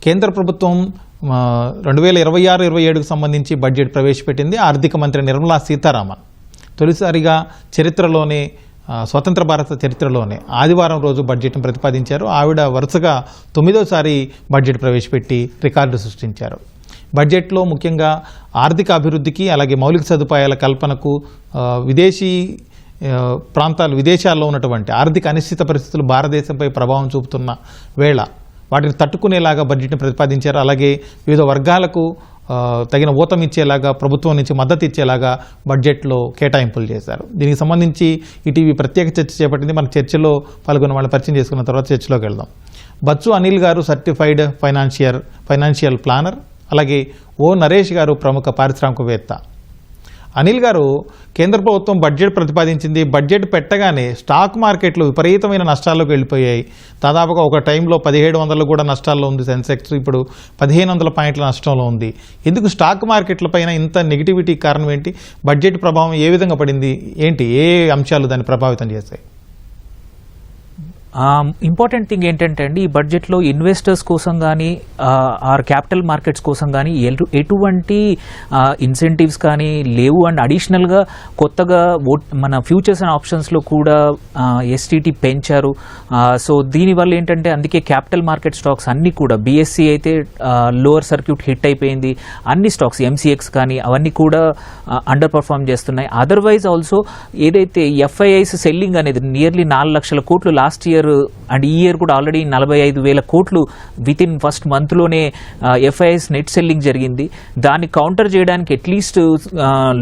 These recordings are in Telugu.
కేంద్ర ప్రభుత్వం 2026-27కు సంబంధించి బడ్జెట్ ప్రవేశపెట్టింది. ఆర్థిక మంత్రి నిర్మలా సీతారామన్ తొలిసారిగా చరిత్రలోనే, స్వతంత్ర భారత చరిత్రలోనే ఆదివారం రోజు బడ్జెట్ను ప్రతిపాదించారు. ఆవిడ వరుసగా 9వ బడ్జెట్ ప్రవేశపెట్టి రికార్డు సృష్టించారు. బడ్జెట్లో ముఖ్యంగా ఆర్థిక అభివృద్ధికి, అలాగే మౌలిక సదుపాయాల కల్పనకు, విదేశాల్లో ఉన్నటువంటి ఆర్థిక అనిశ్చిత పరిస్థితులు భారతదేశంపై ప్రభావం చూపుతున్న వేళ వాటిని తట్టుకునేలాగా బడ్జెట్ను ప్రతిపాదించారు. అలాగే వివిధ వర్గాలకు తగిన ఊతం ఇచ్చేలాగా, ప్రభుత్వం నుంచి మద్దతు ఇచ్చేలాగా బడ్జెట్లో కేటాయింపులు చేశారు. దీనికి సంబంధించి ఈటీవీ ప్రత్యేక చర్చ చేపట్టింది. మన చర్చలో పాల్గొన్న వాళ్ళని పరిచయం చేసుకున్న తర్వాత చర్చలోకి వెళ్దాం. బచ్చు అనిల్ గారు సర్టిఫైడ్ ఫైనాన్షియల్ ప్లానర్, అలాగే ఓ నరేష్ గారు ప్రముఖ పారిశ్రామికవేత్త. అనిల్ గారు, కేంద్ర ప్రభుత్వం బడ్జెట్ ప్రతిపాదించింది. బడ్జెట్ పెట్టగానే స్టాక్ మార్కెట్లు విపరీతమైన నష్టాల్లోకి వెళ్ళిపోయాయి. దాదాపుగా ఒక టైంలో 1700 కూడా నష్టాల్లో ఉంది సెన్సెక్స్, ఇప్పుడు 1500 పాయింట్ల నష్టంలో ఉంది. ఎందుకు స్టాక్ మార్కెట్లపైన ఇంత నెగిటివిటీ కారణం ఏంటి? బడ్జెట్ ప్రభావం ఏ విధంగా పడింది? ఏంటి, ఏ అంశాలు దాన్ని ప్రభావితం చేస్తాయి? ఇంపార్టెంట్ థింగ్ ఏంటంటే అండి, ఈ బడ్జెట్లో ఇన్వెస్టర్స్ కోసం కానీ ఆర్ క్యాపిటల్ మార్కెట్స్ కోసం కానీ ఎటువంటి ఇన్సెంటివ్స్ కానీ లేవు. అండ్ అడిషనల్గా కొత్తగా మన ఫ్యూచర్స్ అండ్ ఆప్షన్స్లో కూడా ఎస్టీటీ పెంచారు. సో దీనివల్ల ఏంటంటే అందుకే క్యాపిటల్ మార్కెట్ స్టాక్స్ అన్నీ కూడా, బీఎస్సీ అయితే లోవర్ సర్క్యూట్ హిట్ అయిపోయింది, అన్ని స్టాక్స్ ఎంసీఎక్స్ కానీ అవన్నీ కూడా అండర్ పర్ఫార్మ్ చేస్తున్నాయి. అదర్వైజ్ ఆల్సో ఏదైతే ఎఫ్ఐఐస్ సెల్లింగ్ అనేది నియర్లీ 4 లక్షల కోట్లు లాస్ట్ ఇయర్ అండ్ ఈ ఇయర్ కూడా ఆల్రెడీ 45,000 కోట్లు విత్ ఇన్ ఫస్ట్ మంత్లోనే ఎఫ్ఐఎస్ నెట్ సెల్లింగ్ జరిగింది. దాన్ని కౌంటర్ చేయడానికి at least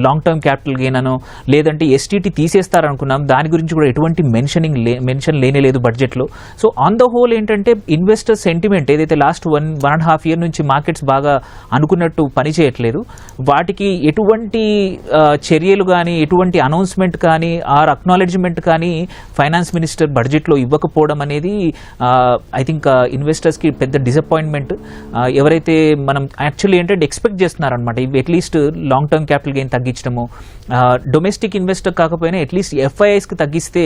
long term capital gain అనో లేదంటే ఎస్టీటీ తీసేస్తారనుకున్నాం. దాని గురించి కూడా ఎటువంటి మెన్షన్ లేనేలేదు బడ్జెట్లో. సో ఆన్ ద హోల్ ఏంటంటే ఇన్వెస్టర్ సెంటిమెంట్ ఏదైతే లాస్ట్ 1.5 ఇయర్ నుంచి మార్కెట్స్ బాగా అనుకున్నట్టు పనిచేయట్లేదు. వాటికి ఎటువంటి చర్యలు కానీ, ఎటువంటి అనౌన్స్మెంట్ కానీ ఆర్ అక్నాలెడ్జ్మెంట్ కానీ ఫైనాన్స్ మినిస్టర్ బడ్జెట్లో ఇవ్వకపోవడం అనేది ఐ థింక్ ఇన్వెస్టర్స్కి పెద్ద డిసప్పాయింట్మెంట్. ఎవరైతే మనం యాక్చువల్లీ ఏంటంటే ఎక్స్పెక్ట్ చేస్తున్నారనమాట, ఇవి at least long term capital gain తగ్గించడము, డొమెస్టిక్ ఇన్వెస్టర్ కాకపోయినా అట్లీస్ట్ ఎఫ్ఐఐస్కి తగ్గిస్తే,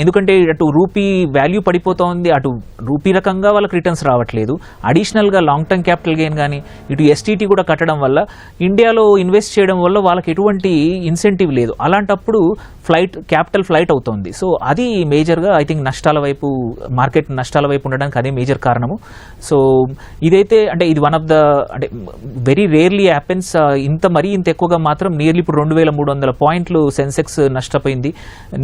ఎందుకంటే అటు రూపీ వాల్యూ పడిపోతుంది, అటు రూపీ రకంగా వాళ్ళకి రిటర్న్స్ రావట్లేదు. అడిషనల్గా లాంగ్ టర్మ్ క్యాపిటల్ గెయిన్ కానీ ఇటు ఎస్టీటీ కూడా కట్టడం వల్ల ఇండియాలో ఇన్వెస్ట్ చేయడం వల్ల వాళ్ళకి ఎటువంటి ఇన్సెంటివ్ లేదు. అలాంటప్పుడు క్యాపిటల్ ఫ్లైట్ అవుతుంది. సో అది మేజర్గా ఐ థింక్ మార్కెట్ నష్టాల వైపు ఉండడానికి అదే మేజర్ కారణము. సో ఇదైతే అంటే ఇది వన్ ఆఫ్ ద అంటే వెరీ రేర్లీ హ్యాపెన్స్. ఇంత ఎక్కువగా మాత్రం నియర్లీ ఇప్పుడు 2300 పాయింట్లు సెన్సెక్స్ నష్టపోయింది.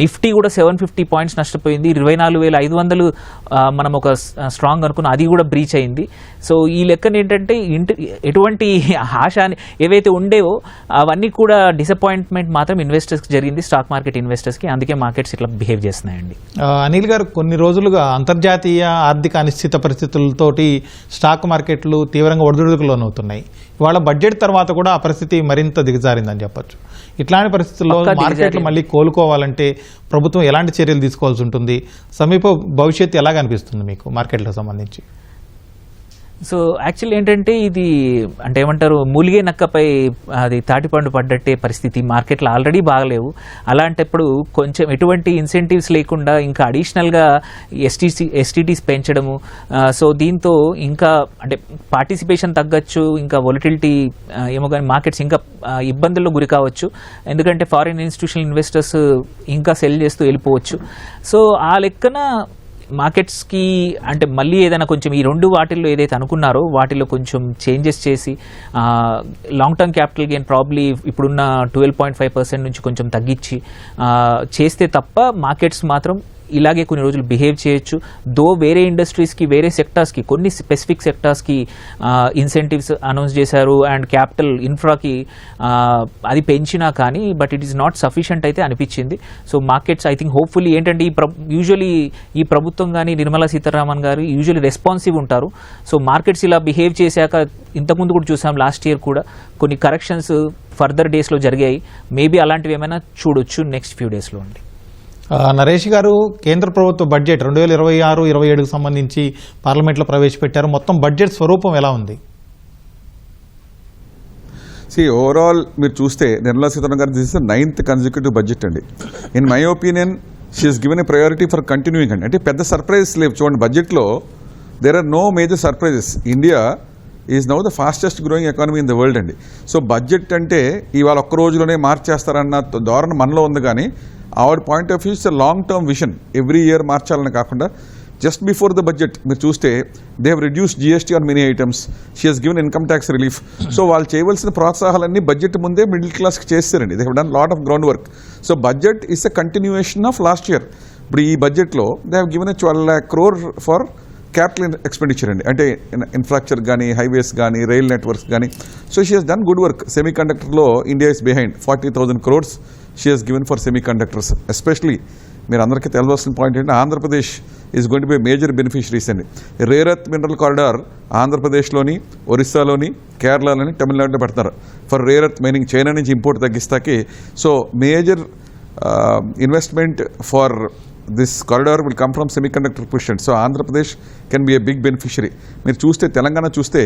నిఫ్టీ కూడా 750 పాయింట్స్ నష్టపోయింది. 24,500 మనం ఒక స్ట్రాంగ్ అనుకున్న అది కూడా బ్రీచ్ అయింది. సో ఈ లెక్కన ఏంటంటే ఎటువంటి ఆశ ఏవైతే ఉండేవో అవన్నీ కూడా డిసప్పాయింట్మెంట్ మాత్రం ఇన్వెస్టర్స్కి జరిగింది, స్టాక్ మార్కెట్ ఇన్వెస్టర్స్కి. అందుకే మార్కెట్స్ ఇట్లా బిహేవ్ చేస్తున్నాయండి. అనిల్ గారు, కొన్ని రోజులుగా అంతర్జాతీయ ఆర్థిక అనిశ్చిత పరిస్థితులతోటి స్టాక్ మార్కెట్లు తీవ్రంగా ఒడిదుడుకులు లోనవుతున్నాయి. ఇవాళ బడ్జెట్ తర్వాత కూడా ఆ పరిస్థితి మరింత దిగజారిందని చెప్పొచ్చు. ఇట్లాంటి పరిస్థితుల్లో మార్కెట్లు మళ్ళీ కోలుకోవాలంటే ప్రభుత్వం ఎలాంటి చర్యలు తీసుకోవాల్సి ఉంటుంది? సమీప భవిష్యత్తు ఎలాగ అనిపిస్తుంది మీకు మార్కెట్లకు సంబంధించి? సో యాక్చువల్లీ ఏంటంటే ఇది అంటే ఏమంటారు, మూలిగే నక్కపై అది తాటిపండు పడ్డట్టే పరిస్థితి. మార్కెట్లు ఆల్రెడీ బాగలేవు. అలాంటప్పుడు కొంచెం ఎటువంటి ఇన్సెంటివ్స్ లేకుండా ఇంకా అడిషనల్గా ఎస్టీటీస్ పెంచడము, సో దీంతో ఇంకా అంటే పార్టిసిపేషన్ తగ్గచ్చు, ఇంకా వొలటిలిటీ ఏమో కానీ మార్కెట్స్ ఇంకా ఇబ్బందుల్లో గురి కావచ్చు. ఎందుకంటే ఫారిన్ ఇన్స్టిట్యూషనల్ ఇన్వెస్టర్స్ ఇంకా సెల్ చేస్తూ వెళ్ళిపోవచ్చు. సో ఆ లెక్కన మార్కెట్స్కి అంటే మళ్ళీ ఏదైనా కొంచెం ఈ రెండు వాటిల్లో ఏదైతే అనుకున్నారో వాటిలో కొంచెం చేంజెస్ చేసి long term capital gain probably ఇప్పుడున్న 12.5% నుంచి కొంచెం తగ్గించి చేస్తే తప్ప మార్కెట్స్ మాత్రం ఇలాగే కొన్ని రోజులు బిహేవ్ చేయొచ్చు. వేరే ఇండస్ట్రీస్కి, వేరే సెక్టార్స్కి, కొన్ని స్పెసిఫిక్ సెక్టార్స్కి ఇన్సెంటివ్స్ అనౌన్స్ చేశారు అండ్ క్యాపిటల్ ఇన్ఫ్రాకి అది పెంచినా కానీ but it is not sufficient అయితే అనిపించింది. So markets I think hopefully ఏంటంటే యూజువలీ ఈ ప్రభుత్వం కానీ నిర్మలా సీతారామన్ గారు యూజువల్లీ రెస్పాన్సివ్ ఉంటారు. సో మార్కెట్స్ ఇలా బిహేవ్ చేశాక ఇంతకుముందు కూడా చూసాం, లాస్ట్ ఇయర్ కూడా కొన్ని కరెక్షన్స్ ఫర్దర్ డేస్లో జరిగాయి. మేబీ అలాంటివి ఏమైనా చూడొచ్చు నెక్స్ట్ ఫ్యూ డేస్లో అండి. నరేష్ గారు, కేంద్ర ప్రభుత్వ బడ్జెట్ 2026-27కు సంబంధించి పార్లమెంట్లో ప్రవేశపెట్టారు. మొత్తం బడ్జెట్ స్వరూపం ఎలా ఉంది? ఓవరాల్ మీరు చూస్తే నిర్మలా సీతారామన్ గారు this is 9th consecutive budget అండి. In my opinion she has given a priority for continuing అండి. అంటే పెద్ద సర్ప్రైజ్ లేవు. చూడండి, బడ్జెట్లో there are no major surprises. India is now the fastest growing economy in the world అండి. సో బడ్జెట్ అంటే ఇవాళ ఒక్క రోజులోనే మార్చేస్తారన్న ధోరణ మనలో ఉంది, కానీ our point of view is long term vision. Every year మార్చాలని కాకుండా జస్ట్ బిఫోర్ ద బడ్జెట్ మీరు చూస్తే they have reduced GST on many items, she has given income tax relief. So వాళ్ళు చేయవలసిన ప్రోత్సాహాలన్నీ బడ్జెట్ ముందే మిడిల్ క్లాస్కి చేస్తారండి. They have done lot of ground work. So budget is a continuation of last year. ఇప్పుడు ఈ బడ్జెట్లో they have given 12 lakh crore for capital expenditure అండి, అంటే ఇన్ఫ్రాస్ట్రక్చర్ కానీ, హైవేస్ కానీ, రైల్ నెట్వర్క్స్ కానీ. So she has done good work. సెమీ కండక్టర్లో India is behind. 40,000 crores she has given for semi conductors. Especially మీరు అందరికీ తెలవాల్సిన పాయింట్ ఏంటంటే Andhra Pradesh is going to be major beneficiaries అండి. రేర్ ఎర్త్ మినరల్ కారిడార్ ఆంధ్రప్రదేశ్లోని, ఒరిస్సాలోని, కేరళలోని, తమిళనాడులో పెడతారు for rare earth mining. China నుంచి import తగ్గిస్తాకి. So major investment for this corridor will come from semi conductor పుషన్. So Andhra Pradesh can be a big beneficiary. మీరు చూస్తే తెలంగాణ చూస్తే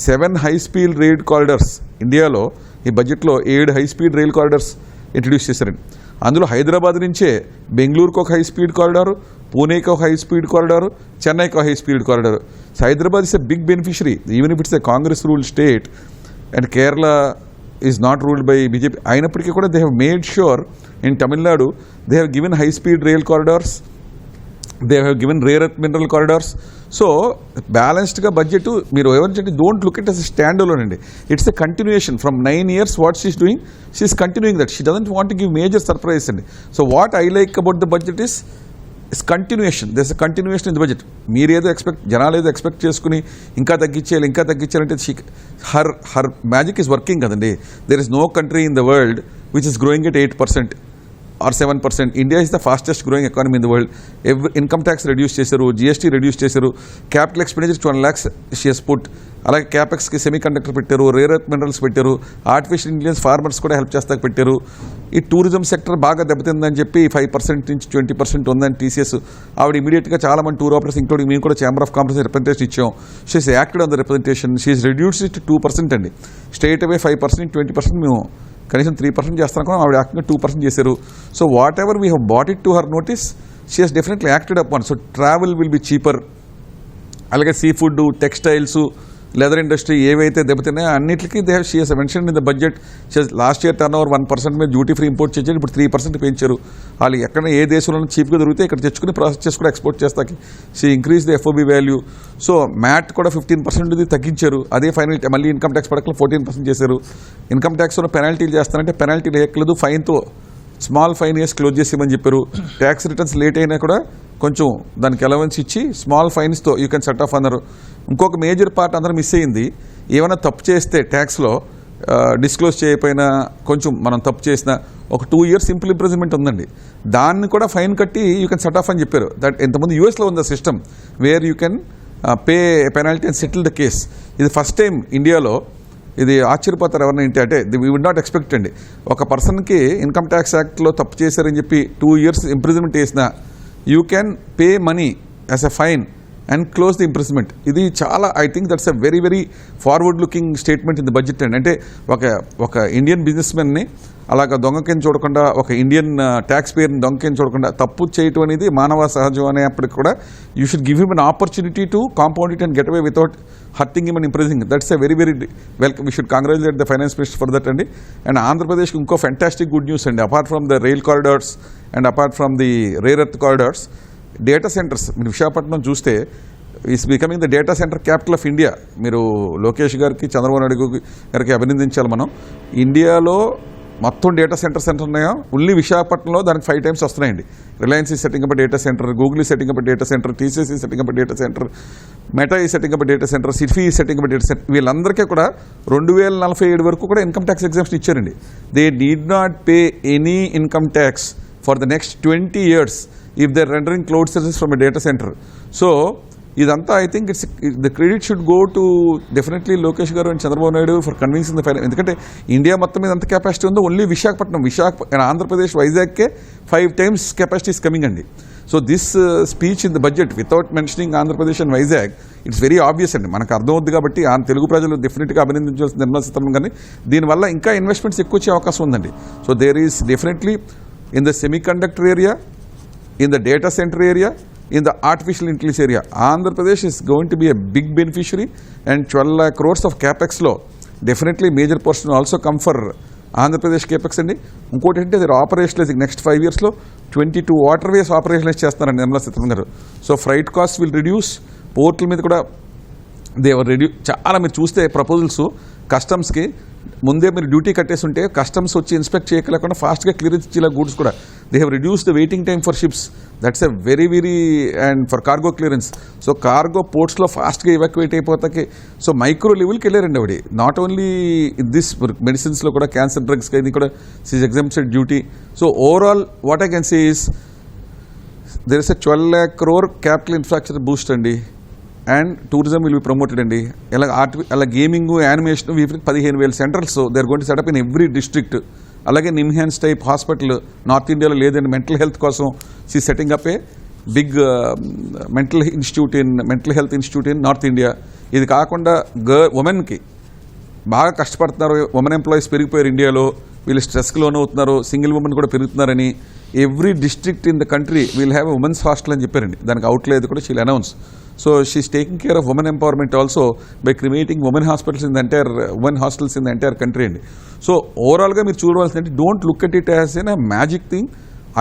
7 హై స్పీడ్ రైల్ కారిడార్స్ ఇండియాలో ఈ బడ్జెట్లో 7 high speed rail corridors introduce చేశారండి. అందులో హైదరాబాద్ నుంచే బెంగళూరుకు ఒక హై స్పీడ్ కారిడారు, పూణేకి ఒక హై స్పీడ్ కారిడారు, చెన్నైకి ఒక high speed corridor. So Hyderabad is a big beneficiary even if it's a Congress ruled state and Kerala is not ruled by BJP. అయినప్పటికీ కూడా they have made sure in Tamil Nadu they have given high speed rail corridors, they have given rare earth mineral corridors. So బ్యాలెన్స్డ్గా బడ్జెట్ మీరు ఎవరికి don't look it as stand alone అండి. It's a continuation from 9 years what she's doing. She is continuing that. She doesn't want to give major surprise అండి. So what I like about the budget is continuation. This a continuation in the budget. మీరేదో జనాలు ఏదో ఎక్స్పెక్ట్ చేసుకుని ఇంకా తగ్గించాలంటే హర్ మ్యాజిక్ ఈజ్ వర్కింగ్ కదండి. There is no country in the world which is growing at 8% or 7%. India is the fastest growing economy in the world. Income tax reduce చేశారు, GST రెడ్యూస్ చేశారు, capital expenditure 12 lakhs she has put. అలాగే క్యాపెక్స్కి సెమీ కండక్టర్ పెట్టారు, రేర్ ఎర్త్ మినరల్స్ పెట్టారు, ఆర్టిఫిషియల్ ఇంటెలిజెన్స్ ఫార్మర్స్ కూడా హెల్ప్ చేస్తాక పెట్టారు. ఈ టూరిజం సెక్టర్ బాగా దెబ్బతిందని చెప్పి 5% నుంచి 20% ఉందని TCS ఆవిడ ఇమీడియట్గా చాలా మంది టూర్ ఆపరేటర్స్ ఇంక్లూడింగ్ మేము కూడా ఛాంబర్ ఆఫ్ కామర్స్ రిప్రజెంటేషన్ ఇచ్చాం. She's acted on the representation. She's reduced it 2% అండి. స్ట్రేట్ అవే 5%, 20% మేము కనీసం 3% చేస్తాను, ఆవిడ యాక్టింగ్గా 2% చేశారు. So whatever we have brought it to her notice she has definitely acted up on. So travel will be cheaper. అలాగే seafood, textiles, leather industry ఏవైతే దెబ్బతిన్నాయో అన్నింటికి she has mention in the budget. Last year turnover 1% మీద డ్యూటీ ఫ్రీ ఇంపోర్ట్ చేశారు, ఇప్పుడు 3% పెంచారు. వాళ్ళు ఎక్కడ ఏ దేశంలో చీప్గా దొరికితే ఇక్కడ తెచ్చుకుని ప్రాసెస్ చేసుకుని ఎక్స్పోర్ట్ చేస్తాకి she increase the FOB value. So MAT కూడా 15% తగ్గించారు. అదే ఫైనల్ మళ్ళీ ఇన్కమ్ ట్యాక్స్ పడకలు 14% చేశారు. ఇన్కమ్ ట్యాక్స్లో పెనాల్టీలు చేస్తారంటే పెనాల్టీలు ఎక్కలేదు, ఫైన్తో స్మాల్ ఫైన్ వేసి క్లోజ్ చేసేయమని చెప్పారు. ట్యాక్స్ రిటర్న్స్ లేట్ అయినా కూడా కొంచెం దానికి అలవెన్స్ ఇచ్చి స్మాల్ ఫైన్స్తో యూ కెన్ సెట్ ఆఫ్ అన్నారు. ఇంకొక మేజర్ పార్ట్ అందరూ మిస్ అయ్యింది. ఏమైనా తప్పు చేస్తే ట్యాక్స్లో డిస్క్లోజ్ చేయకపోయినా కొంచెం మనం తప్పు చేసిన ఒక 2 years సింపుల్ ఇంప్రిజన్మెంట్ ఉందండి. దాన్ని కూడా ఫైన్ కట్టి యూ కెన్ సెట్ ఆఫ్ అని చెప్పారు. దట్ ఇంతకుముందు US ఉంది system where you can pay penalty and settle the case. ఇది ఫస్ట్ టైం ఇండియాలో. ఇది ఆశ్చర్యపోతారు ఎవరైనా ఏంటి అంటే వీ వుడ్ నాట్ ఎక్స్పెక్ట్ అండి. ఒక పర్సన్కి ఇన్కమ్ ట్యాక్స్ యాక్ట్లో తప్పు చేశారని చెప్పి 2 years ఇంప్రిజన్మెంట్ వేసిన you can pay money as a fine and close the imprisonment. ఇది చాలా I think that's a very very forward looking statement in the budget అండి. అంటే ఒక ఇండియన్ బిజినెస్ మెన్ని అలాగ దొంగకేం చూడకుండా, ఒక ఇండియన్ ట్యాక్స్ పేయర్ని దొంగకేం చూడకుండా తప్పు చేయటం అనేది మానవ సహజం అనేప్పటికి కూడా you should give him an opportunity to compound it and get away without hurting him and impressing. That's a very very welcome. We should congratulate the finance minister for that అండి. అండ్ ఆంధ్రప్రదేశ్కి ఇంకో ఫెంటాస్టిక్ గుడ్ న్యూస్ అండి. Apart from the rail corridors and apart from the rare earth corridors, data centres మీరు విశాఖపట్నం చూస్తే is becoming the data centre capital of India. మీరు లోకేష్ గారికి, చంద్రబాబు నాయుడు గారికి అభినందించాలి. మనం ఇండియాలో మొత్తం డేటా సెంటర్స్ ఎంత ఉన్నాయో ఓన్లీ విశాఖపట్నంలో దానికి 5 times వస్తున్నాయండి. రిలయన్స్ ఈ setting up data centre, Google ఈ setting up data centre, TCS ఈ setting up data centre, Meta ఈ setting up data centre, Sify ఈ సెట్టింగ్ అప్ డేటా సెంటర్. వీళ్ళందరికీ కూడా 2047 వరకు కూడా ఇన్కమ్ ట్యాక్స్ ఎగ్జామ్షన్ ఇచ్చారండి. They need not pay any income tax for the next 20 years if they're rendering cloud services from a data center. So ఇదంతా I think the credit should go to definitely Lokesh గారు and Chandrababu Naidu for convincing the finance. ఎందుకంటే ఇండియా మొత్తం మీద ఎంత కెపాసిటీ ఉందో only Visakhapatnam Andhra Pradesh వైజాగ్కే 5 times capacity is coming అండి. So this speech in the budget without mentioning Andhra Pradesh and Vizag it's very obvious అండి. మనకు అర్థమవుద్ది కాబట్టి తెలుగు ప్రజలు డెఫినెట్గా అభినందించాల్సిన నిర్మలా సీతారామన్ గారిని. దీనివల్ల ఇంకా ఇన్వెస్ట్మెంట్స్ ఎక్కువ వచ్చే అవకాశం ఉందండి. So there is definitely in the semiconductor area, in the data center area, in the artificial intelligence area. Andhra Pradesh is going to be a big beneficiary, and 12 lakh crores of capex lo definitely major portion will also come for Andhra Pradesh capex అండి. ఇంకోటి అంటే అది ఆపరేషనలైజ్ నెక్స్ట్ 5 years లో 22 వాటర్వేస్ ఆపరేషనలైజ్ చేస్తున్నారండి నిర్మలా సీతారామన్ గారు. So freight cost will reduce, పోర్టుల మీద కూడా దేవర్ చాలా మీరు చూస్తే ప్రపోజల్స్ కస్టమ్స్కి ముందే మీరు డ్యూటీ కట్టేసి ఉంటే కస్టమ్స్ వచ్చి ఇన్స్పెక్ట్ చేయలేకుండా ఫాస్ట్గా క్లియరెన్స్ ఇచ్చేలా గూడ్స్ కూడా they have reduce the waiting time for ships. That's a very and for cargo clearance. So cargo పోర్ట్స్లో ఫాస్ట్గా ఇవాక్యువేట్ అయిపోతాకి సో మైక్రో లెవెల్కి వెళ్ళారండి ఆవిడ. నాట్ ఓన్లీ దిస్ మెడిసిన్స్లో కూడా క్యాన్సర్ డ్రగ్స్కి ఇది కూడా she's exempted duty. So overall what I can say is there is a 12 lakh crore capital infrastructure boost అండి. And tourism will be promoted అండి. అలా gaming, animation, 15,000 centres they are going to set up in every district. అలాగే నిమ్హాన్స్ టైప్ హాస్పిటల్ నార్త్ ఇండియాలో లేదండి. మెంటల్ హెల్త్ కోసం she setting up a big mental health institute in north India. ఇది కాకుండా ఉమెన్కి బాగా కష్టపడుతున్నారు, ఉమెన్ ఎంప్లాయీస్ పెరిగిపోయారు ఇండియాలో, వీళ్ళు స్ట్రెస్కి లోన్ అవుతున్నారు, సింగిల్ ఉమెన్ కూడా పెరుగుతున్నారని every district in the country will have a women's hostel అని చెప్పారండి. దానికి అవుట్లేదు కూడా she'll announce. So she's taking care of women empowerment also by creating women hostels in the entire country. And so overall ga meer chudavaల్సింది, don't look at it as a magic thing.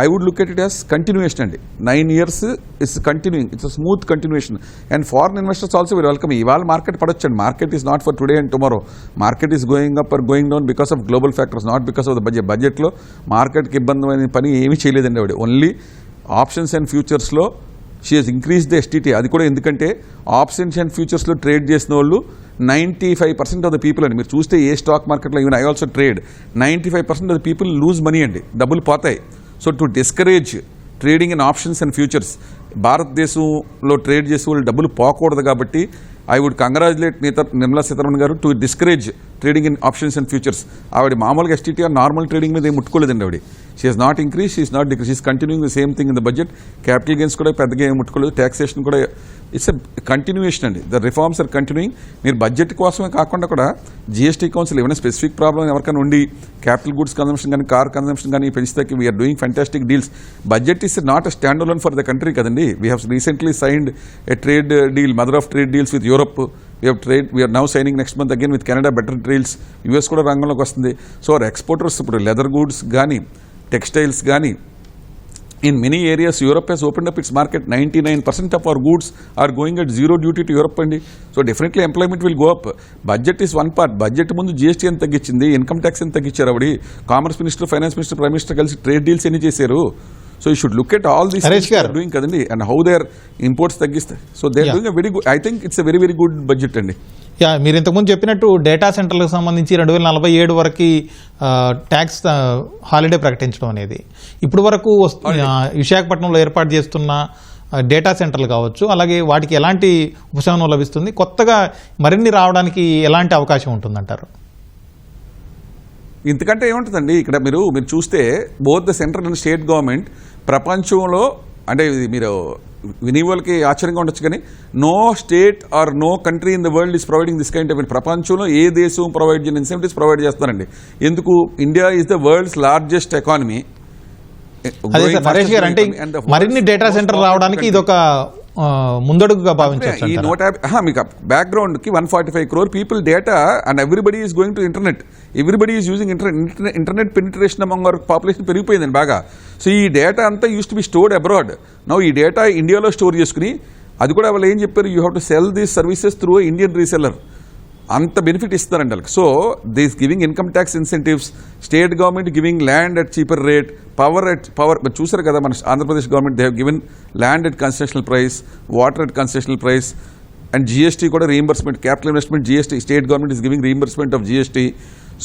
I would look at it as continuation అండి. 9 years is continuing. It's a smooth continuation. And foreign investors also will welcome. ఇవాళ మార్కెట్ పడొచ్చండి. Market is not for today and tomorrow. Market is going up or going down because of global factors, not because of the budget. బడ్జెట్లో మార్కెట్కి ఇబ్బంది పని ఏమీ చేయలేదండి ఆవిడ. ఓన్లీ ఆప్షన్స్ అండ్ ఫ్యూచర్స్లో she has increase the STT. అది కూడా ఎందుకంటే ఆప్షన్స్ అండ్ ఫ్యూచర్స్లో ట్రేడ్ చేసిన వాళ్ళు 95% ఆఫ్ ద పీపుల్ అండి. మీరు చూస్తే ఏ స్టాక్ మార్కెట్లో even I also trade, 95% of the people lose money అండి, డబ్బులు పోతాయి. So to discourage trading in options and futures, భారతదేశంలో ట్రేడ్ చేసే వాళ్ళు డబ్బులు పోకూడదు కాబట్టి I would congratulate Nirmala Sitharaman గారు to discourage trading in options and futures. ఆవిడ మామూలుగా ఎస్టీటీఆర్ నార్మల్ ట్రేడింగ్ మీద ఏం ముట్టుకోలేదండి ఆవిడ. She has not increase, she is not decrease, she is continuing the same thing in the budget. Capital gains కూడా పెద్దగా ఏం ముట్టుకోలేదు, ట్యాక్సేషన్ కూడా ఇట్స్ ఎ కంటిన్యూయేషన్ అండి. The reforms are continuing. మీరు బడ్జెట్ కోసమే కాకుండా కూడా జిఎస్టీ కౌన్సిల్ ఏమైనా స్పెసిఫిక్ ప్రాబ్లం ఎవరికైనా ఉండి క్యాపిటల్ గుడ్స్ కన్సంప్షన్ కానీ కార్ కన్సంప్షన్ కానీ పెంచితే we're doing fantastic deals. Budget is not a stand alone for the country కదండి. We have recently signed a trade deal, mother of trade deals with Europe. we are now signing next month again with Canada better deals. US కూడా రంగంలోకి వస్తుంది. సో అవర్ ఎక్స్పోర్టర్స్ ఇప్పుడు లెదర్ గూడ్స్ కానీ టెక్స్టైల్స్ కానీ in many areas Europe has opened up its market. 99% of our goods are going at zero duty to Europe అండి. So definitely employment will go up. Budget is one part. Budget ముందు జిఎస్టీ ఎంత తగ్గించింది, ఇన్కమ్ ట్యాక్స్ ఎంత తగ్గించారు ఆవిడ, commerce minister, finance minister, prime minister కలిసి ట్రేడ్ డీల్స్ ఎన్ని చేశారు. So you should look at all these doing కదండి అండ్ హౌ దేర్ ఇంపోర్ట్స్ తగ్గిస్తాయి. So they are doing a very good, I think it's a very good budget అండి. యా, మీరు ఇంతకుముందు చెప్పినట్టు డేటా సెంటర్లకు సంబంధించి 2047 వరకు ట్యాక్స్ హాలిడే ప్రకటించడం అనేది, ఇప్పుడు వరకు విశాఖపట్నంలో ఏర్పాటు చేస్తున్న డేటా సెంటర్లు కావచ్చు, అలాగే వాటికి ఎలాంటి ఉపశమనం లభిస్తుంది, కొత్తగా మరిన్ని రావడానికి ఎలాంటి అవకాశం ఉంటుందంటారు? ఇంతకంటే ఏముంటుందండి, ఇక్కడ మీరు చూస్తే both the central and state government ప్రపంచంలో, అంటే మీరు వినే వాళ్ళకి ఆశ్చర్యంగా ఉండొచ్చు కానీ no state or no country in the world is providing this kind of, ప్రపంచంలో ఏ దేశం ప్రొవైడ్ చేయని ఇన్సెంటివ్స్ ప్రొవైడ్ చేస్తారండి. ఎందుకు? India is the world's largest economy. అదే సార్ నరేష్ గారు, అంటే మరిన్ని డేటా సెంటర్ రావడానికి ఇది ఒక ముందడుగుగా భావించవచ్చు. ఈ 150 మీకు బ్యాక్గ్రౌండ్ కి 145 crore people data and everybody is going to internet, everybody is using internet penetration among our population పెరిగిపోయిందండి బాగా. సో ఈ డేటా అంతా use to be stored abroad. Now ఈ డేటా ఇండియాలో స్టోర్ చేసుకుని, అది కూడా వాళ్ళు ఏం చెప్పారు, you have to sell these services through Indian reseller. అంత బెనిఫిట్ ఇస్తారండి వాళ్ళకి. So this giving income tax incentives, state government giving land at cheaper rate, power చూసారు కదా మన Andhra Pradesh government, they have given land at concessional price, water at concessional price, and GST కూడా reimbursement, capital investment GST, state government is giving reimbursement of GST.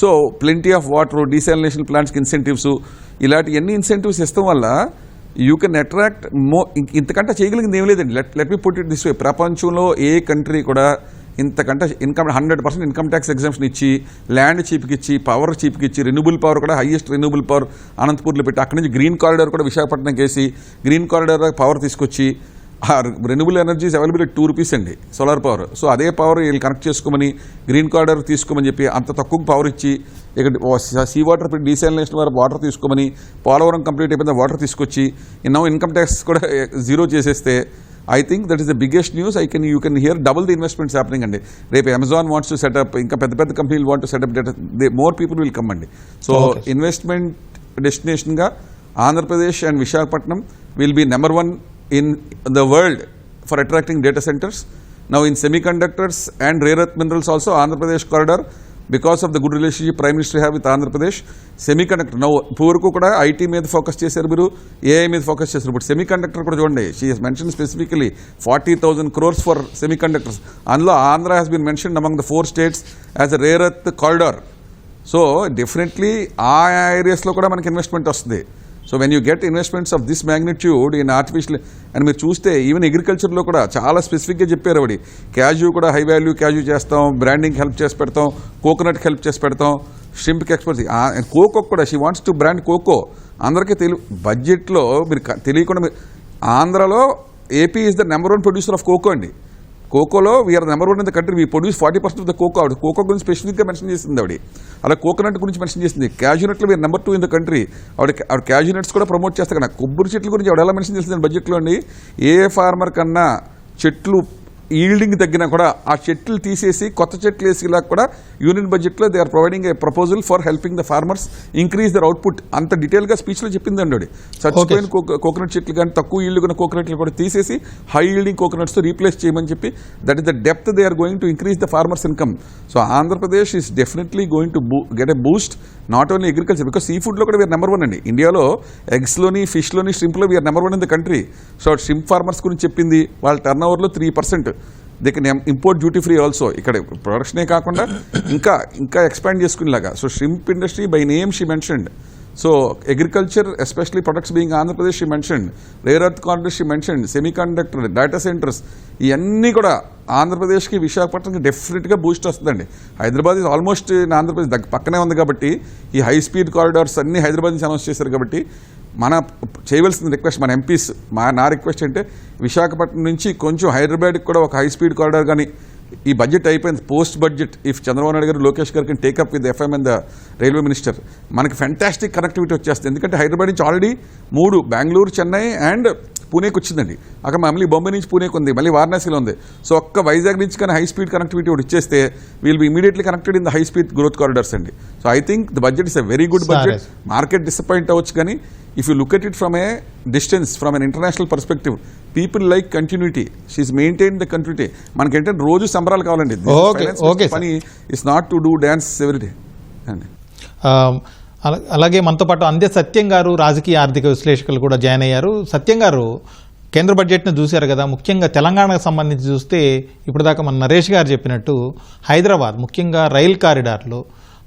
So plenty of water, desalination ప్లాంట్స్కి ఇన్సెంటివ్స్, ఇలాంటి ఎన్ని ఇన్సెంటివ్స్ ఇస్తాం వల్ల యూ కెన్ అట్రాక్ట్ ఇంతకంటే చేయగలిగింది ఏం లేదండి. Let me put it this way, ప్రపంచంలో ఏ కంట్రీ కూడా ఇంతకంటే ఇన్కమ్ 100% ఇన్కమ్ ట్యాక్స్ ఎగ్జామ్షన్ ఇచ్చి, ల్యాండ్ చీప్కి ఇచ్చి, పవర్ చీప్కి ఇచ్చి, రెన్యూబుల్ పవర్ కూడా హైయెస్ట్ రెన్యూబుల్ పవర్ అనంతపూర్లో పెట్టి, అక్కడి నుంచి గ్రీన్ కారిడార్ కూడా విశాఖపట్నంకి వేసి, గ్రీన్ కారిడార్ పవర్ తీసుకొచ్చి, రెన్యూబుల్ ఎనర్జీస్ అవైలబుల్ at ₹2 అండి సోలార్ పవర్. సో అదే పవర్ వీళ్ళు కనెక్ట్ చేసుకోమని గ్రీన్ కార్డర్ తీసుకోమని చెప్పి అంత తక్కువ పవర్ ఇచ్చి ఇక్కడ సీ వాటర్ డీసాలినేషన్ వాటర్ తీసుకోమని పోలవరం కంప్లీట్ అయిపోయిన వాటర్ తీసుకొచ్చి ఇన్కమ్ ట్యాక్స్ కూడా జీరో చేసేస్తే I think that is the biggest news. You can hear double the investments happening అండి. రేపు అమెజాన్ వాంట్స్ టు సెటప్, ఇంకా పెద్ద పెద్ద కంపెనీలు want to set up data, more people will come అండి. సో ఇన్వెస్ట్మెంట్ డెస్టినేషన్గా Andhra Pradesh and Visakhapatnam will be number 1 in the world for attracting data centers. Now in semiconductors and rare earth minerals also, Andhra Pradesh corridor, because of the good relationship Prime Minister have with Andhra Pradesh, semiconductor, now పూర్వకు కూడా IT మీద ఫోకస్ చేశారు మీరు, AI మీద ఫోకస్ చేశారు, బట్ సెమీకండక్టర్ కూడా చూడండి, she has mention specifically 40,000 crores for semiconductors. అందులో Andhra has been mention among the 4 states as a rare earth corridor. So definitely ఆ ఏరియాస్లో కూడా మనకి ఇన్వెస్ట్మెంట్ వస్తుంది. So when you get investments of this magnitude in artificial, and మీరు చూస్తే ఈవెన్ అగ్రికల్చర్లో కూడా చాలా స్పెసిఫిక్గా చెప్పారు అవి, క్యాజు కూడా హై వాల్యూ క్యాజు చేస్తాం, బ్రాండింగ్ హెల్ప్ చేసి పెడతాం, కోకోనట్కి హెల్ప్ చేసి పెడతాం, షింప్కి ఎక్స్పోర్ట్, కోకో కూడా she wants to brand cocoa. అందరికీ బడ్జెట్లో మీరు తెలియకుండా, ఆంధ్రలో AP is the number 1 producer of cocoa అండి. కోకోలో we're number 1 in the country, we produce 40% of the cocoa. ఆవిడ కోకో గురించి స్పెసిఫిక్గా మెన్షన్ చేసింది ఆవిడ, అలా కోకోనట్ గురించి మెన్షన్ చేసింది. క్యాజునట్లో we're number 2 in the country. ఆవిడ క్యాజునట్స్ కూడా ప్రమోట్ చేస్తారు కదా. కొబ్బరి చెట్ల గురించి ఆవిడ ఎలా మెన్షన్ చేస్తుంది బడ్జెట్లో అండి. ఏ ఫార్మర్ కన్నా చెట్లు ఈల్డింగ్ తగ్గినా కూడా ఆ చెట్లు తీసేసి కొత్త చెట్లు వేసేలా కూడా యూనియన్ బడ్జెట్లో they are providing a proposal for helping the farmers increase their output. అంత డీటెయిల్గా స్పీచ్లో చెప్పిందండి ఆవిడ. చచ్చిపోయిన కోకోనట్ చెట్లు కానీ తక్కువ ఈల్డ్ ఉన్న కోకోనట్లు కూడా తీసేసి హై ఈల్డింగ్ కోకోనట్స్తో రీప్లేస్ చేయమని చెప్పి, that is the depth they are going to increase the farmers income. So Andhra Pradesh is definitely going to get a boost, not only agriculture, because sea ఫుడ్లో కూడా వీఆర్ నెంబర్ 1 అండి. ఇండియాలో ఎగ్స్లోని, ఫిష్లోని, షింప్లో we're number 1 in the country. So shrimp farmers గురించి చెప్పింది, వాళ్ళ టర్న్ ఓవర్లో 3%. They can import duty free also. ఇక్కడ ప్రొడక్షనే కాకుండా ఇంకా ఎక్స్పాండ్ చేసుకునేలాగా. So shrimp industry by name she mentioned. So agriculture especially products being Andhra Pradesh she mentioned, rare earth corridor she mentioned, semiconductor, data centres, ఇవన్నీ కూడా ఆంధ్రప్రదేశ్కి, విశాఖపట్నంకి డెఫినెట్గా బూస్ట్ వస్తుందండి. హైదరాబాద్ ఇస్ ఆల్మోస్ట్ ఆంధ్రప్రదేశ్ పక్కనే ఉంది కాబట్టి ఈ హై స్పీడ్ కారిడార్స్ అన్ని హైదరాబాద్ నుంచి అనౌన్స్ చేశారు కాబట్టి మన చేయవలసిన రిక్వెస్ట్, మన ఎంపీస్, నా రిక్వెస్ట్ అంటే విశాఖపట్నం నుంచి కొంచెం హైదరాబాద్కి కూడా ఒక హై స్పీడ్ కారిడార్ కానీ, ఈ బడ్జెట్ అయిపోయింది, post budget if Chandrababu Naidu గారు, లోకేష్ గారు can take up with FM and the railway minister, మనకి ఫ్యాంటాస్టిక్ కనెక్టివిటీ వచ్చేస్తుంది. ఎందుకంటే హైదరాబాద్ నుంచి ఆల్రెడీ 3 బెంగళూరు, చెన్నై అండ్ పూణేకి వచ్చిందండి. అక్కడ మళ్ళీ బాంబే నుంచి పూణేకి ఉంది, మళ్ళీ వారణాసిలో ఉంది. సో ఒక్క వైజాగ్ నుంచి కానీ హై స్పీడ్ కనెక్టివిటీ ఒకటి ఇచ్చేస్తే will be immediately connected in the high speed growth corridors అండి. So I think the budget is a very good budget. Market disappoint అవ్వచ్చు కానీ if you look at it from a distance, from an international perspective, people like continuity. She's maintained the continuity. మనకి ఏంటంటే రోజు సంబరాలు కావాలండి. పని is not to do dance every day. అలాగే మనతో పాటు అందే సత్యం గారు, రాజకీయ ఆర్థిక విశ్లేషకులు కూడా జాయిన్ అయ్యారు. సత్యం గారు, కేంద్ర బడ్జెట్ను చూశారు కదా, ముఖ్యంగా తెలంగాణకు సంబంధించి చూస్తే ఇప్పుడు దాకా మన నరేష్ గారు చెప్పినట్టు హైదరాబాద్, ముఖ్యంగా రైల్ కారిడార్లు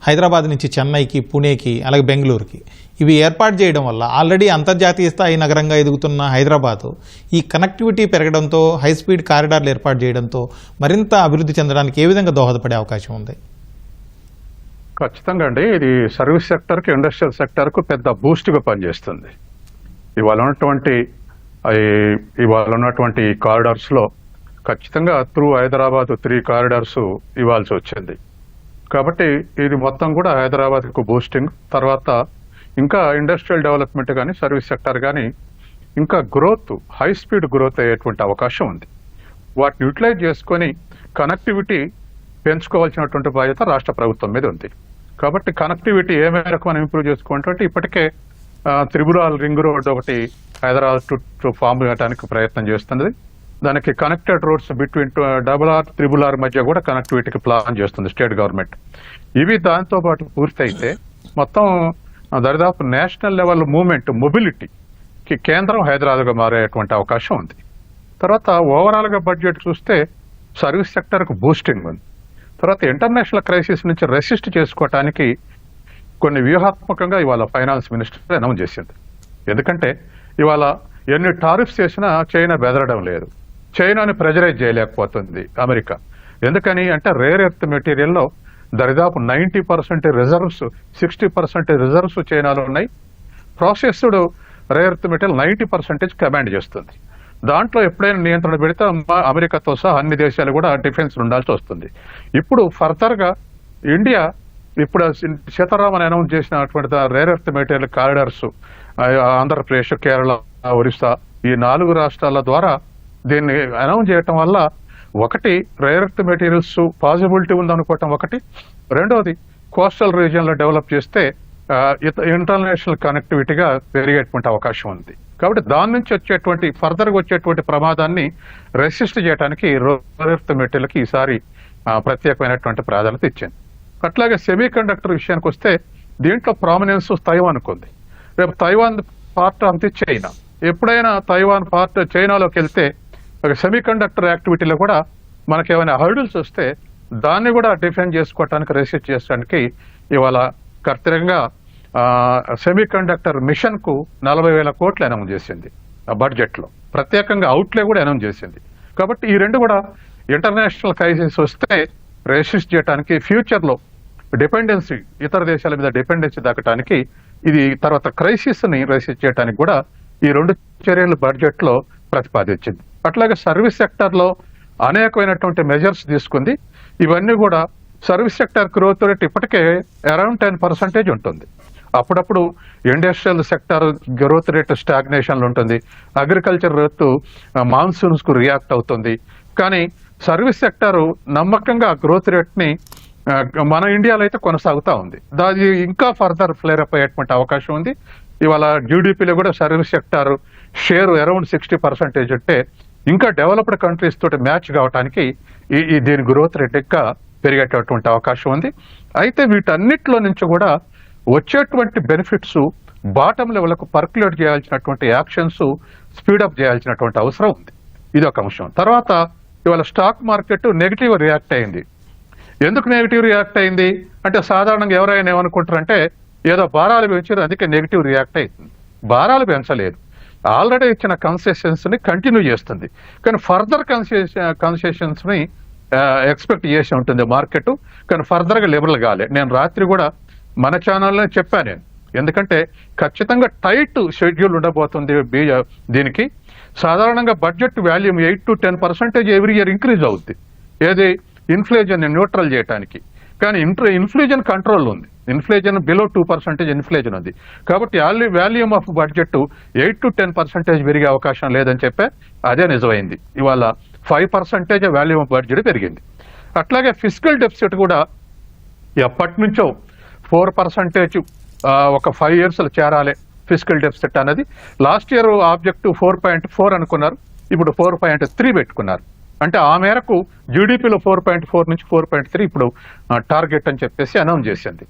హైదరాబాద్ నుంచి చెన్నైకి, పుణేకి, అలాగే బెంగళూరుకి ఇవి ఏర్పాటు చేయడం వల్ల ఆల్రెడీ అంతర్జాతీయ స్థాయి నగరంగా ఎదుగుతున్న హైదరాబాదు ఈ కనెక్టివిటీ పెరగడంతో, హై స్పీడ్ కారిడార్లు ఏర్పాటు చేయడంతో మరింత అభివృద్ధి చెందడానికి ఏ విధంగా దోహదపడే అవకాశం ఉంది? ఖచ్చితంగా అండి, ఇది సర్వీస్ సెక్టర్కి, ఇండస్ట్రియల్ సెక్టర్కు పెద్ద బూస్ట్గా పనిచేస్తుంది. ఇవాళ ఉన్నటువంటి కారిడార్స్లో ఖచ్చితంగా త్రూ హైదరాబాద్ 3 కారిడార్స్ ఇవ్వాల్సి వచ్చింది. కాబట్టి ఇది మొత్తం కూడా హైదరాబాద్కు బూస్టింగ్. తర్వాత ఇంకా ఇండస్ట్రియల్ డెవలప్మెంట్ కానీ, సర్వీస్ సెక్టర్ కానీ ఇంకా గ్రోత్, హై స్పీడ్ గ్రోత్ అయ్యేటువంటి అవకాశం ఉంది. వాటిని యూటిలైజ్ చేసుకొని కనెక్టివిటీ పెంచుకోవాల్సినటువంటి బాధ్యత రాష్ట్ర ప్రభుత్వం మీద ఉంది. కాబట్టి కనెక్టివిటీ ఏ మేరకు మనం ఇంప్రూవ్ చేసుకోవాలంటే ఇప్పటికే త్రిపురాల్ రింగ్ రోడ్ ఒకటి హైదరాబాద్ టు ఫామ్ చేయడానికి ప్రయత్నం చేస్తున్నది. దానికి కనెక్టెడ్ రోడ్స్ బిట్వీన్ RRR మధ్య కూడా కనెక్టివిటీకి ప్లాన్ చేస్తుంది స్టేట్ గవర్నమెంట్. ఇవి దాంతో పాటు పూర్తయితే మొత్తం దరిదాపు నేషనల్ లెవెల్ మూవ్మెంట్, మొబిలిటీకి కేంద్రం హైదరాబాద్గా మారేటువంటి అవకాశం ఉంది. తర్వాత ఓవరాల్గా బడ్జెట్ చూస్తే సర్వీస్ సెక్టర్కు బూస్టింగ్ ఉంది. తర్వాత ఇంటర్నేషనల్ క్రైసిస్ నుంచి రెసిస్ట్ చేసుకోవటానికి కొన్ని వ్యూహాత్మకంగా ఇవాళ ఫైనాన్స్ మినిస్టర్ అనౌన్స్ చేసింది. ఎందుకంటే ఇవాళ ఎన్ని టారిఫ్స్ చేసినా చైనా బెదరడం లేదు, చైనాని ప్రెజరైజ్ చేయలేకపోతుంది అమెరికా. ఎందుకని అంటే రేర్ ఎర్త్ మెటీరియల్లో దరిదాపు 90% రిజర్వ్స్, 60% రిజర్వ్స్ చైనాలో ఉన్నాయి. Processed rare earth material 90% command చేస్తుంది. దాంట్లో ఎప్పుడైనా నియంత్రణ పెడితే అమెరికాతో సహా అన్ని దేశాలు కూడా డిఫెన్స్ ఉండాల్సి వస్తుంది. ఇప్పుడు ఫర్దర్గా ఇండియా ఇప్పుడు సీతారామన్ అనౌన్స్ చేసినటువంటి rare earth material corridors Andhra Pradesh, Kerala, Orissa ఈ 4 రాష్ట్రాల ద్వారా దీన్ని అనౌన్స్ చేయటం వల్ల ఒకటి రేర్ ఎర్త్ మెటీరియల్స్ పాసిబిలిటీ ఉందనుకోవటం ఒకటి, రెండోది కోస్టల్ రీజియన్ లో డెవలప్ చేస్తే ఇంటర్నేషనల్ కనెక్టివిటీగా పెరిగేటువంటి అవకాశం ఉంది. కాబట్టి దాని నుంచి వచ్చేటువంటి ఫర్దర్గా వచ్చేటువంటి ప్రమాదాన్ని రెసిస్ట్ చేయడానికి రేర్ ఎర్త్ మెటీరియల్కి ఈసారి ప్రత్యేకమైనటువంటి ప్రాధాన్యత ఇచ్చింది. అట్లాగే సెమీ కండక్టర్ విషయానికి వస్తే దీంట్లో ప్రామినెన్స్ తైవాన్కు ఉంది. రేపు Taiwan part of the China, ఎప్పుడైనా తైవాన్ పార్ట్ చైనాలోకి వెళ్తే సెమీ కండక్టర్ యాక్టివిటీలో కూడా మనకి ఏమైనా హర్డిల్స్ వస్తే దాన్ని కూడా డిఫెండ్ చేసుకోవడానికి, రెసిస్ట్ చేయడానికి ఇవాళ కర్తవ్యంగా సెమీ కండక్టర్ మిషన్ కు 40,000 కోట్లు అనౌన్స్ చేసింది బడ్జెట్ లో. ప్రత్యేకంగా అవుట్లే కూడా అనౌన్స్ చేసింది. కాబట్టి ఈ రెండు కూడా ఇంటర్నేషనల్ క్రైసిస్ వస్తే రెసిస్ట్ చేయడానికి, ఫ్యూచర్ లో డిపెండెన్సీ ఇతర దేశాల మీద డిపెండెన్సీ దక్కడానికి, ఇది తర్వాత క్రైసిస్ ని రెసిస్ట్ చేయడానికి కూడా ఈ 2 చర్యలు బడ్జెట్ లో ప్రతిపాదించింది. అట్లాగే సర్వీస్ సెక్టర్ లో అనేకమైనటువంటి మెజర్స్ తీసుకుంది. ఇవన్నీ కూడా సర్వీస్ సెక్టర్ గ్రోత్ రేట్ ఇప్పటికే అరౌండ్ 10% ఉంటుంది. అప్పుడప్పుడు industrial sector growth rate stagnation లో ఉంటుంది, అగ్రికల్చర్ రేట్ మాన్సూన్స్ కు రియాక్ట్ అవుతుంది. కానీ సర్వీస్ సెక్టర్ నమ్మకంగా గ్రోత్ రేట్ ని మన ఇండియాలో అయితే కొనసాగుతూ ఉంది. దాని ఇంకా ఫర్దర్ ఫ్లేర్ అప్ అయ్యేటువంటి అవకాశం ఉంది. ఇవాళ జీడిపిలో కూడా సర్వీస్ సెక్టర్ షేర్ అరౌండ్ 60% ఉంటే ఇంకా డెవలప్డ్ కంట్రీస్ తోటి మ్యాచ్ కావడానికి దీని గ్రోత్ రేట్ ఇంకా పెరిగేటటువంటి అవకాశం ఉంది. అయితే వీటన్నిటిలో నుంచి కూడా వచ్చేటువంటి బెనిఫిట్స్ బాటమ్ లెవెల్కు పర్క్యులేట్ చేయాల్సినటువంటి యాక్షన్స్ స్పీడప్ చేయాల్సినటువంటి అవసరం ఉంది. ఇది ఒక అంశం. తర్వాత ఇవాళ స్టాక్ మార్కెట్ నెగిటివ్ రియాక్ట్ అయింది. ఎందుకు నెగిటివ్ రియాక్ట్ అయింది అంటే సాధారణంగా ఎవరైనా ఏమనుకుంటారంటే ఏదో భారాలు పెంచారు అందుకే నెగిటివ్ రియాక్ట్ అయింది. భారాలు పెంచలేదు, ఆల్రెడీ ఇచ్చిన కన్సెషన్స్ ని కంటిన్యూ చేస్తుంది. కానీ ఫర్దర్ కన్సెషన్స్ ని ఎక్స్పెక్ట్ చేసి ఉంటుంది మార్కెట్. కానీ ఫర్దర్ గా లిబరల్ కాలే. నేను రాత్రి కూడా మన ఛానల్లో చెప్పాను నేను, ఎందుకంటే ఖచ్చితంగా టైట్ షెడ్యూల్ ఉండబోతుంది దీనికి. సాధారణంగా budget volume 8 to 10% every year increase అవుద్ది, ఏది ఇన్ఫ్లేషన్ న్యూట్రల్ చేయడానికి. కానీ ఇన్ఫ్లేషన్ కంట్రోల్ ఉంది, ఇన్ఫ్లేషన్ బిలో 2% ఇన్ఫ్లేషన్ ఉంది. కాబట్టి వాల్యూమ్ ఆఫ్ బడ్జెట్ 8 to 10% పెరిగే అవకాశం లేదని చెప్పే అదే నిజమైంది. ఇవాళ 5% వాల్యూమ్ ఆఫ్ బడ్జెట్ పెరిగింది. అట్లాగే ఫిజికల్ డెఫిసిట్ కూడా ఎప్పటి నుంచో 4% ఒక 5 years చేరాలి ఫిజికల్ డెఫిసిట్ అనేది. లాస్ట్ ఇయర్ ఆబ్జెక్టివ్ 4.4 అనుకున్నారు, ఇప్పుడు 4.3 పెట్టుకున్నారు. అంటే ఆ మేరకు జీడిపిలో 4.4 నుంచి 4.3 ఇప్పుడు టార్గెట్ అని చెప్పేసి అనౌన్స్ చేసింది.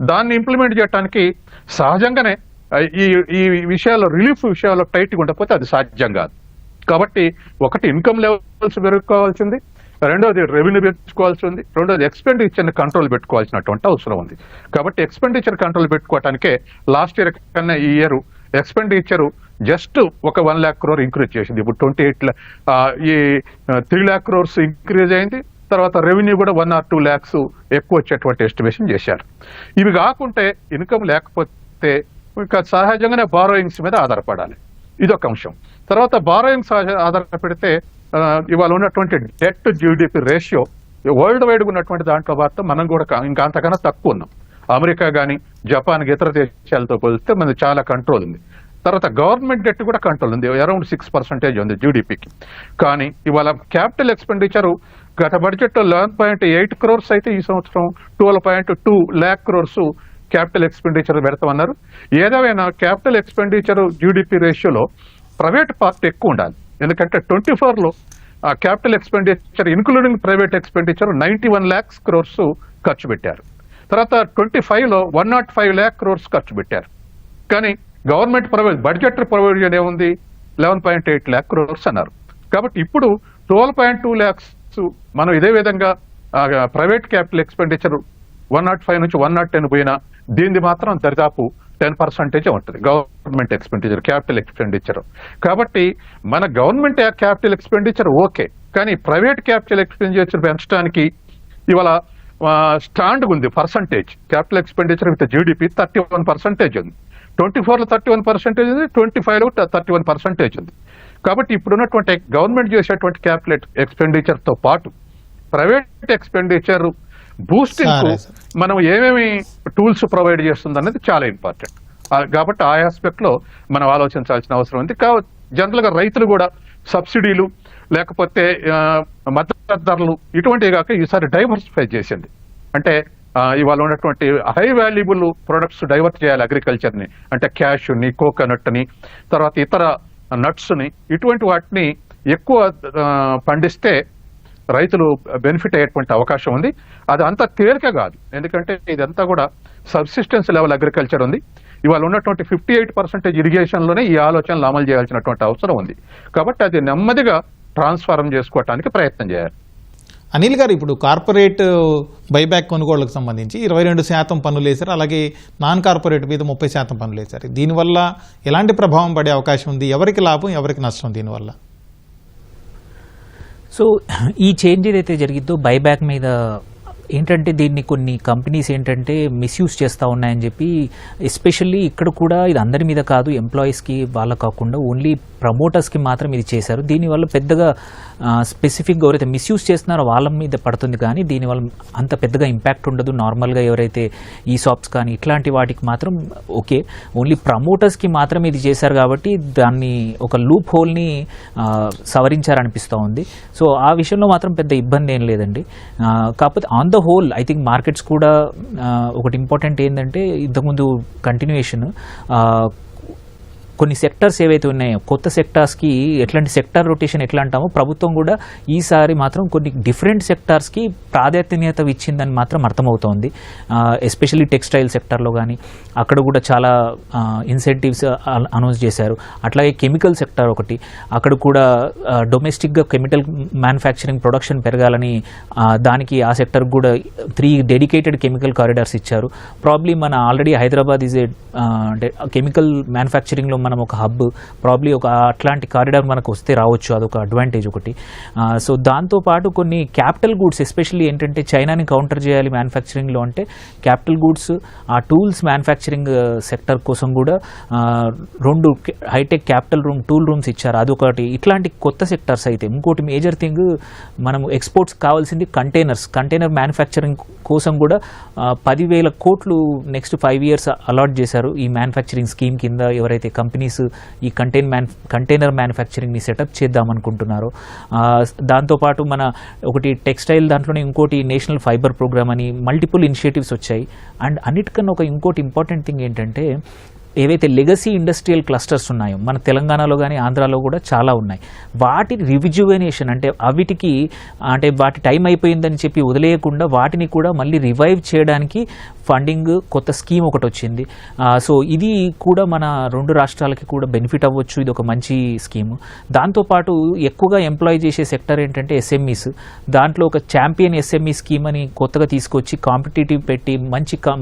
దాన్ని ఇంప్లిమెంట్ చేయడానికి సహజంగానే ఈ విషయాల్లో రిలీఫ్ విషయాల్లో టైట్గా ఉండకపోతే అది సాధ్యం కాదు. కాబట్టి ఒకటి ఇన్కమ్ లెవెల్స్ పెరుగుకోవాల్సింది, రెండోది రెవెన్యూ పెంచుకోవాల్సి ఉంది, రెండోది ఎక్స్పెండిచర్ కంట్రోల్ పెట్టుకోవాల్సినటువంటి అవసరం ఉంది. కాబట్టి ఎక్స్పెండిచర్ కంట్రోల్ పెట్టుకోవడానికే లాస్ట్ ఇయర్ కన్నా ఈ ఇయర్ ఎక్స్పెండిచర్ జస్ట్ ఒక 1 lakh crore ఇంక్రీజ్ చేసింది. ఇప్పుడు 3 lakh crores ఇంక్రీజ్ అయింది. తర్వాత రెవెన్యూ కూడా 1 or 2 lakhs ఎక్కువ వచ్చేటువంటి ఎస్టిమేషన్ చేశారు. ఇవి కాకుంటే ఇన్కమ్ లేకపోతే ఇంకా సహజంగానే బారోయింగ్స్ మీద ఆధారపడాలి, ఇదొక అంశం. తర్వాత బారోయింగ్స్ ఆధారపడితే ఇవాళ ఉన్నటువంటి debt GDP ratio world wide ఉన్నటువంటి దాంట్లో మాత్రం మనం కూడా ఇంకా అంతకన్నా తక్కువ ఉన్నాం. అమెరికా కానీ జపాన్ ఇతర దేశాలతో పోలిస్తే మనది చాలా కంట్రోల్ ఉంది. తర్వాత గవర్నమెంట్ డెట్ కూడా కంట్రోల్ ఉంది, అరౌండ్ 6% ఉంది జీడిపికి. కానీ ఇవాళ క్యాపిటల్ ఎక్స్పెండిచర్ గత బడ్జెట్ 11.8 crores అయితే ఈ సంవత్సరం 12.2 lakh crores క్యాపిటల్ ఎక్స్పెండిచర్ పెడతామన్నారు. ఏదేమైనా క్యాపిటల్ ఎక్స్పెండిచర్ జీడిపి రేషియోలో ప్రైవేట్ పార్ట్ ఎక్కువ ఉండాలి. ఎందుకంటే 24లో capital expenditure including private expenditure 91 lakhs crores ఖర్చు పెట్టారు. తర్వాత 25లో 105 lakh crores ఖర్చు పెట్టారు. కానీ గవర్నమెంట్ బడ్జెట్ ప్రొవిజన్ ఏముంది 11.8 lakh crores అన్నారు. కాబట్టి ఇప్పుడు 12.2 lakhs మనం ఇదే విధంగా ప్రైవేట్ క్యాపిటల్ ఎక్స్పెండిచర్ 105 నుంచి 110 పోయినా దీనిది మాత్రం దరిదాపు 10% ఉంటుంది గవర్నమెంట్ ఎక్స్పెండిచర్, క్యాపిటల్ ఎక్స్పెండిచర్. కాబట్టి మన గవర్నమెంట్ క్యాపిటల్ ఎక్స్పెండిచర్ ఓకే, కానీ ప్రైవేట్ క్యాపిటల్ ఎక్స్పెండిచర్ పెంచడానికి ఇవాళ స్టాండ్ ఉంది percentage. Capital expenditure with GDP 31% ఉంది. 24లో 31% ఉంది, 25లో 31% ఉంది. కాబట్టి ఇప్పుడున్నటువంటి గవర్నమెంట్ చేసేటువంటి క్యాపిటల్ ఎక్స్పెండిచర్తో పాటు ప్రైవేట్ ఎక్స్పెండిచర్ బూస్టింగ్ సరే. మనం ఏమేమి టూల్స్ ప్రొవైడ్ చేస్తుంది అనేది చాలా ఇంపార్టెంట్. కాబట్టి ఆ ఆస్పెక్ట్ లో మనం ఆలోచించాల్సిన అవసరం ఉంది. జనరల్ గా రైతులు కూడా సబ్సిడీలు లేకపోతే మద్దతు ధరలు ఇటువంటివి కాక ఈసారి డైవర్సిఫై చేసింది. అంటే ఇవాళ ఉన్నటువంటి హై వాల్యుబుల్ ప్రొడక్ట్స్ డైవర్ట్ చేయాలి అగ్రికల్చర్ ని, అంటే క్యాష్ని, కోకోనట్ ని, తర్వాత ఇతర నట్స్ ని, ఇటువంటి వాటిని ఎక్కువ పండిస్తే రైతులు బెనిఫిట్ అయ్యేటువంటి అవకాశం ఉంది. అది అంత తేలిక కాదు, ఎందుకంటే ఇదంతా కూడా సబ్సిస్టెన్స్ లెవెల్ అగ్రికల్చర్ ఉంది. ఇవాళ ఉన్నటువంటి 58% ఇరిగేషన్లోనే ఈ ఆలోచనలు అమలు చేయాల్సినటువంటి అవసరం ఉంది. కాబట్టి అది నెమ్మదిగా ట్రాన్స్ఫార్మ్ చేసుకోవడానికి ప్రయత్నం చేయాలి. అనిల్ గారు, ఇప్పుడు కార్పొరేట్ బైబ్యాక్ కొనుగోళ్లకు సంబంధించి 22% పన్నులు వేశారు, అలాగే నాన్ కార్పొరేట్ మీద 30% పన్నులు వేశారు. దీనివల్ల ఎలాంటి ప్రభావం పడే అవకాశం ఉంది? ఎవరికి లాభం, ఎవరికి నష్టం దీనివల్ల? సో ఈ చేంజ్ ఏదైతే జరిగిద్దో బైబ్యాక్ మీద ఏంటంటే దీన్ని కొన్ని కంపెనీస్ ఏంటంటే మిస్యూజ్ చేస్తూ ఉన్నాయని చెప్పి, ఎస్పెషల్లీ ఇక్కడ కూడా ఇది అందరి మీద కాదు, ఎంప్లాయీస్కి వాళ్ళ కాకుండా ఓన్లీ ప్రమోటర్స్కి మాత్రం ఇది చేశారు. దీనివల్ల పెద్దగా స్పెసిఫిక్గా ఎవరైతే మిస్యూజ్ చేస్తున్నారో వాళ్ళ మీద పడుతుంది, కానీ దీనివల్ల అంత పెద్దగా ఇంపాక్ట్ ఉండదు. నార్మల్గా ఎవరైతే ఈ షాప్స్ కానీ ఇట్లాంటి వాటికి మాత్రం ఓకే, ఓన్లీ ప్రమోటర్స్కి మాత్రం ఇది చేశారు కాబట్టి దాన్ని ఒక లూప్ హోల్ని సవరించారనిపిస్తూ ఉంది. సో ఆ విషయంలో మాత్రం పెద్ద ఇబ్బంది ఏం లేదండి. కాకపోతే on the whole I think markets కూడా ఒకటి ఇంపార్టెంట్ ఏంటంటే, ఇంతకుముందు కంటిన్యూయేషన్ కొన్ని సెక్టర్స్ ఏవైతే ఉన్నాయో కొత్త సెక్టార్స్కి ఎట్లాంటి సెక్టార్ రొటేషన్ ఎట్లా అంటామో ప్రభుత్వం కూడా ఈసారి మాత్రం కొన్ని డిఫరెంట్ సెక్టార్స్కి ప్రాధాన్యత ఇచ్చిందని మాత్రం అర్థమవుతోంది. ఎస్పెషల్లీ టెక్స్టైల్ సెక్టార్లో కానీ అక్కడ కూడా చాలా ఇన్సెంటివ్స్ అనౌన్స్ చేశారు. అట్లాగే కెమికల్ సెక్టార్ ఒకటి, అక్కడ కూడా డొమెస్టిక్గా కెమికల్ మ్యానుఫ్యాక్చరింగ్ ప్రొడక్షన్ పెరగాలని దానికి ఆ సెక్టర్ కూడా 3 డెడికేటెడ్ కెమికల్ కారిడార్స్ ఇచ్చారు. ప్రాబ్లీ మన already Hyderabad is a chemical మ్యానుఫ్యాక్చరింగ్లో మనం ఒక హబ్, ప్రాబ్లీ ఒక అట్లాంటి కారిడార్ మనకు వస్తే రావచ్చు, అదొక అడ్వాంటేజ్ ఒకటి. సో దాంతోపాటు కొన్ని క్యాపిటల్ గూడ్స్, ఎస్పెషల్లీ ఏంటంటే చైనాని కౌంటర్ చేయాలి మ్యానుఫ్యాక్చరింగ్లో అంటే క్యాపిటల్ గూడ్స్, ఆ టూల్స్ మ్యానుఫ్యాక్చరింగ్ సెక్టర్ కోసం కూడా 2 హైటెక్ క్యాపిటల్ టూల్ రూమ్స్ ఇచ్చారు, అదొకటి. ఇట్లాంటి కొత్త సెక్టార్స్ అయితే ఇంకోటి మేజర్ థింగ్, మనం ఎక్స్పోర్ట్స్ కావాల్సింది కంటైనర్ మ్యానుఫ్యాక్చరింగ్ కోసం కూడా 10,000 కోట్లు నెక్స్ట్ 5 years అలాట్ చేశారు ఈ మ్యానుఫ్యాక్చరింగ్ స్కీమ్ కింద. ఎవరైతే కంపెనీస్ ఈ కంటైనర్ మ్యానుఫ్యాక్చరింగ్ని సెటప్ చేద్దామనుకుంటున్నారో, దాంతోపాటు మన ఒకటి టెక్స్టైల్ దాంట్లోనే ఇంకోటి నేషనల్ ఫైబర్ ప్రోగ్రామ్ అని మల్టిపుల్ ఇనిషియేటివ్స్ వచ్చాయి. అండ్ అన్నిటికన్నా ఒక ఇంకోటి ఇంపార్టెంట్ థింగ్ ఏంటంటే, ఏవైతే లెగసీ ఇండస్ట్రియల్ క్లస్టర్స్ ఉన్నాయో మన తెలంగాణలో కానీ ఆంధ్రాలో కూడా చాలా ఉన్నాయి, వాటి రివిజువనేషన్ అంటే వాటి టైం అయిపోయిందని చెప్పి వదిలేయకుండా వాటిని కూడా మళ్ళీ రివైవ్ చేయడానికి ఫండింగ్ కొత్త స్కీమ్ ఒకటి వచ్చింది. సో ఇది కూడా మన 2 రాష్ట్రాలకి కూడా బెనిఫిట్ అవ్వచ్చు, ఇది ఒక మంచి స్కీము. దాంతోపాటు ఎక్కువగా ఎంప్లాయ్ చేసే సెక్టర్ ఏంటంటే ఎస్ఎంఈస్. దాంట్లో ఒక ఛాంపియన్ ఎస్ఎంఈ స్కీమ్ అని కొత్తగా తీసుకొచ్చి కాంపిటేటివ్ పెట్టి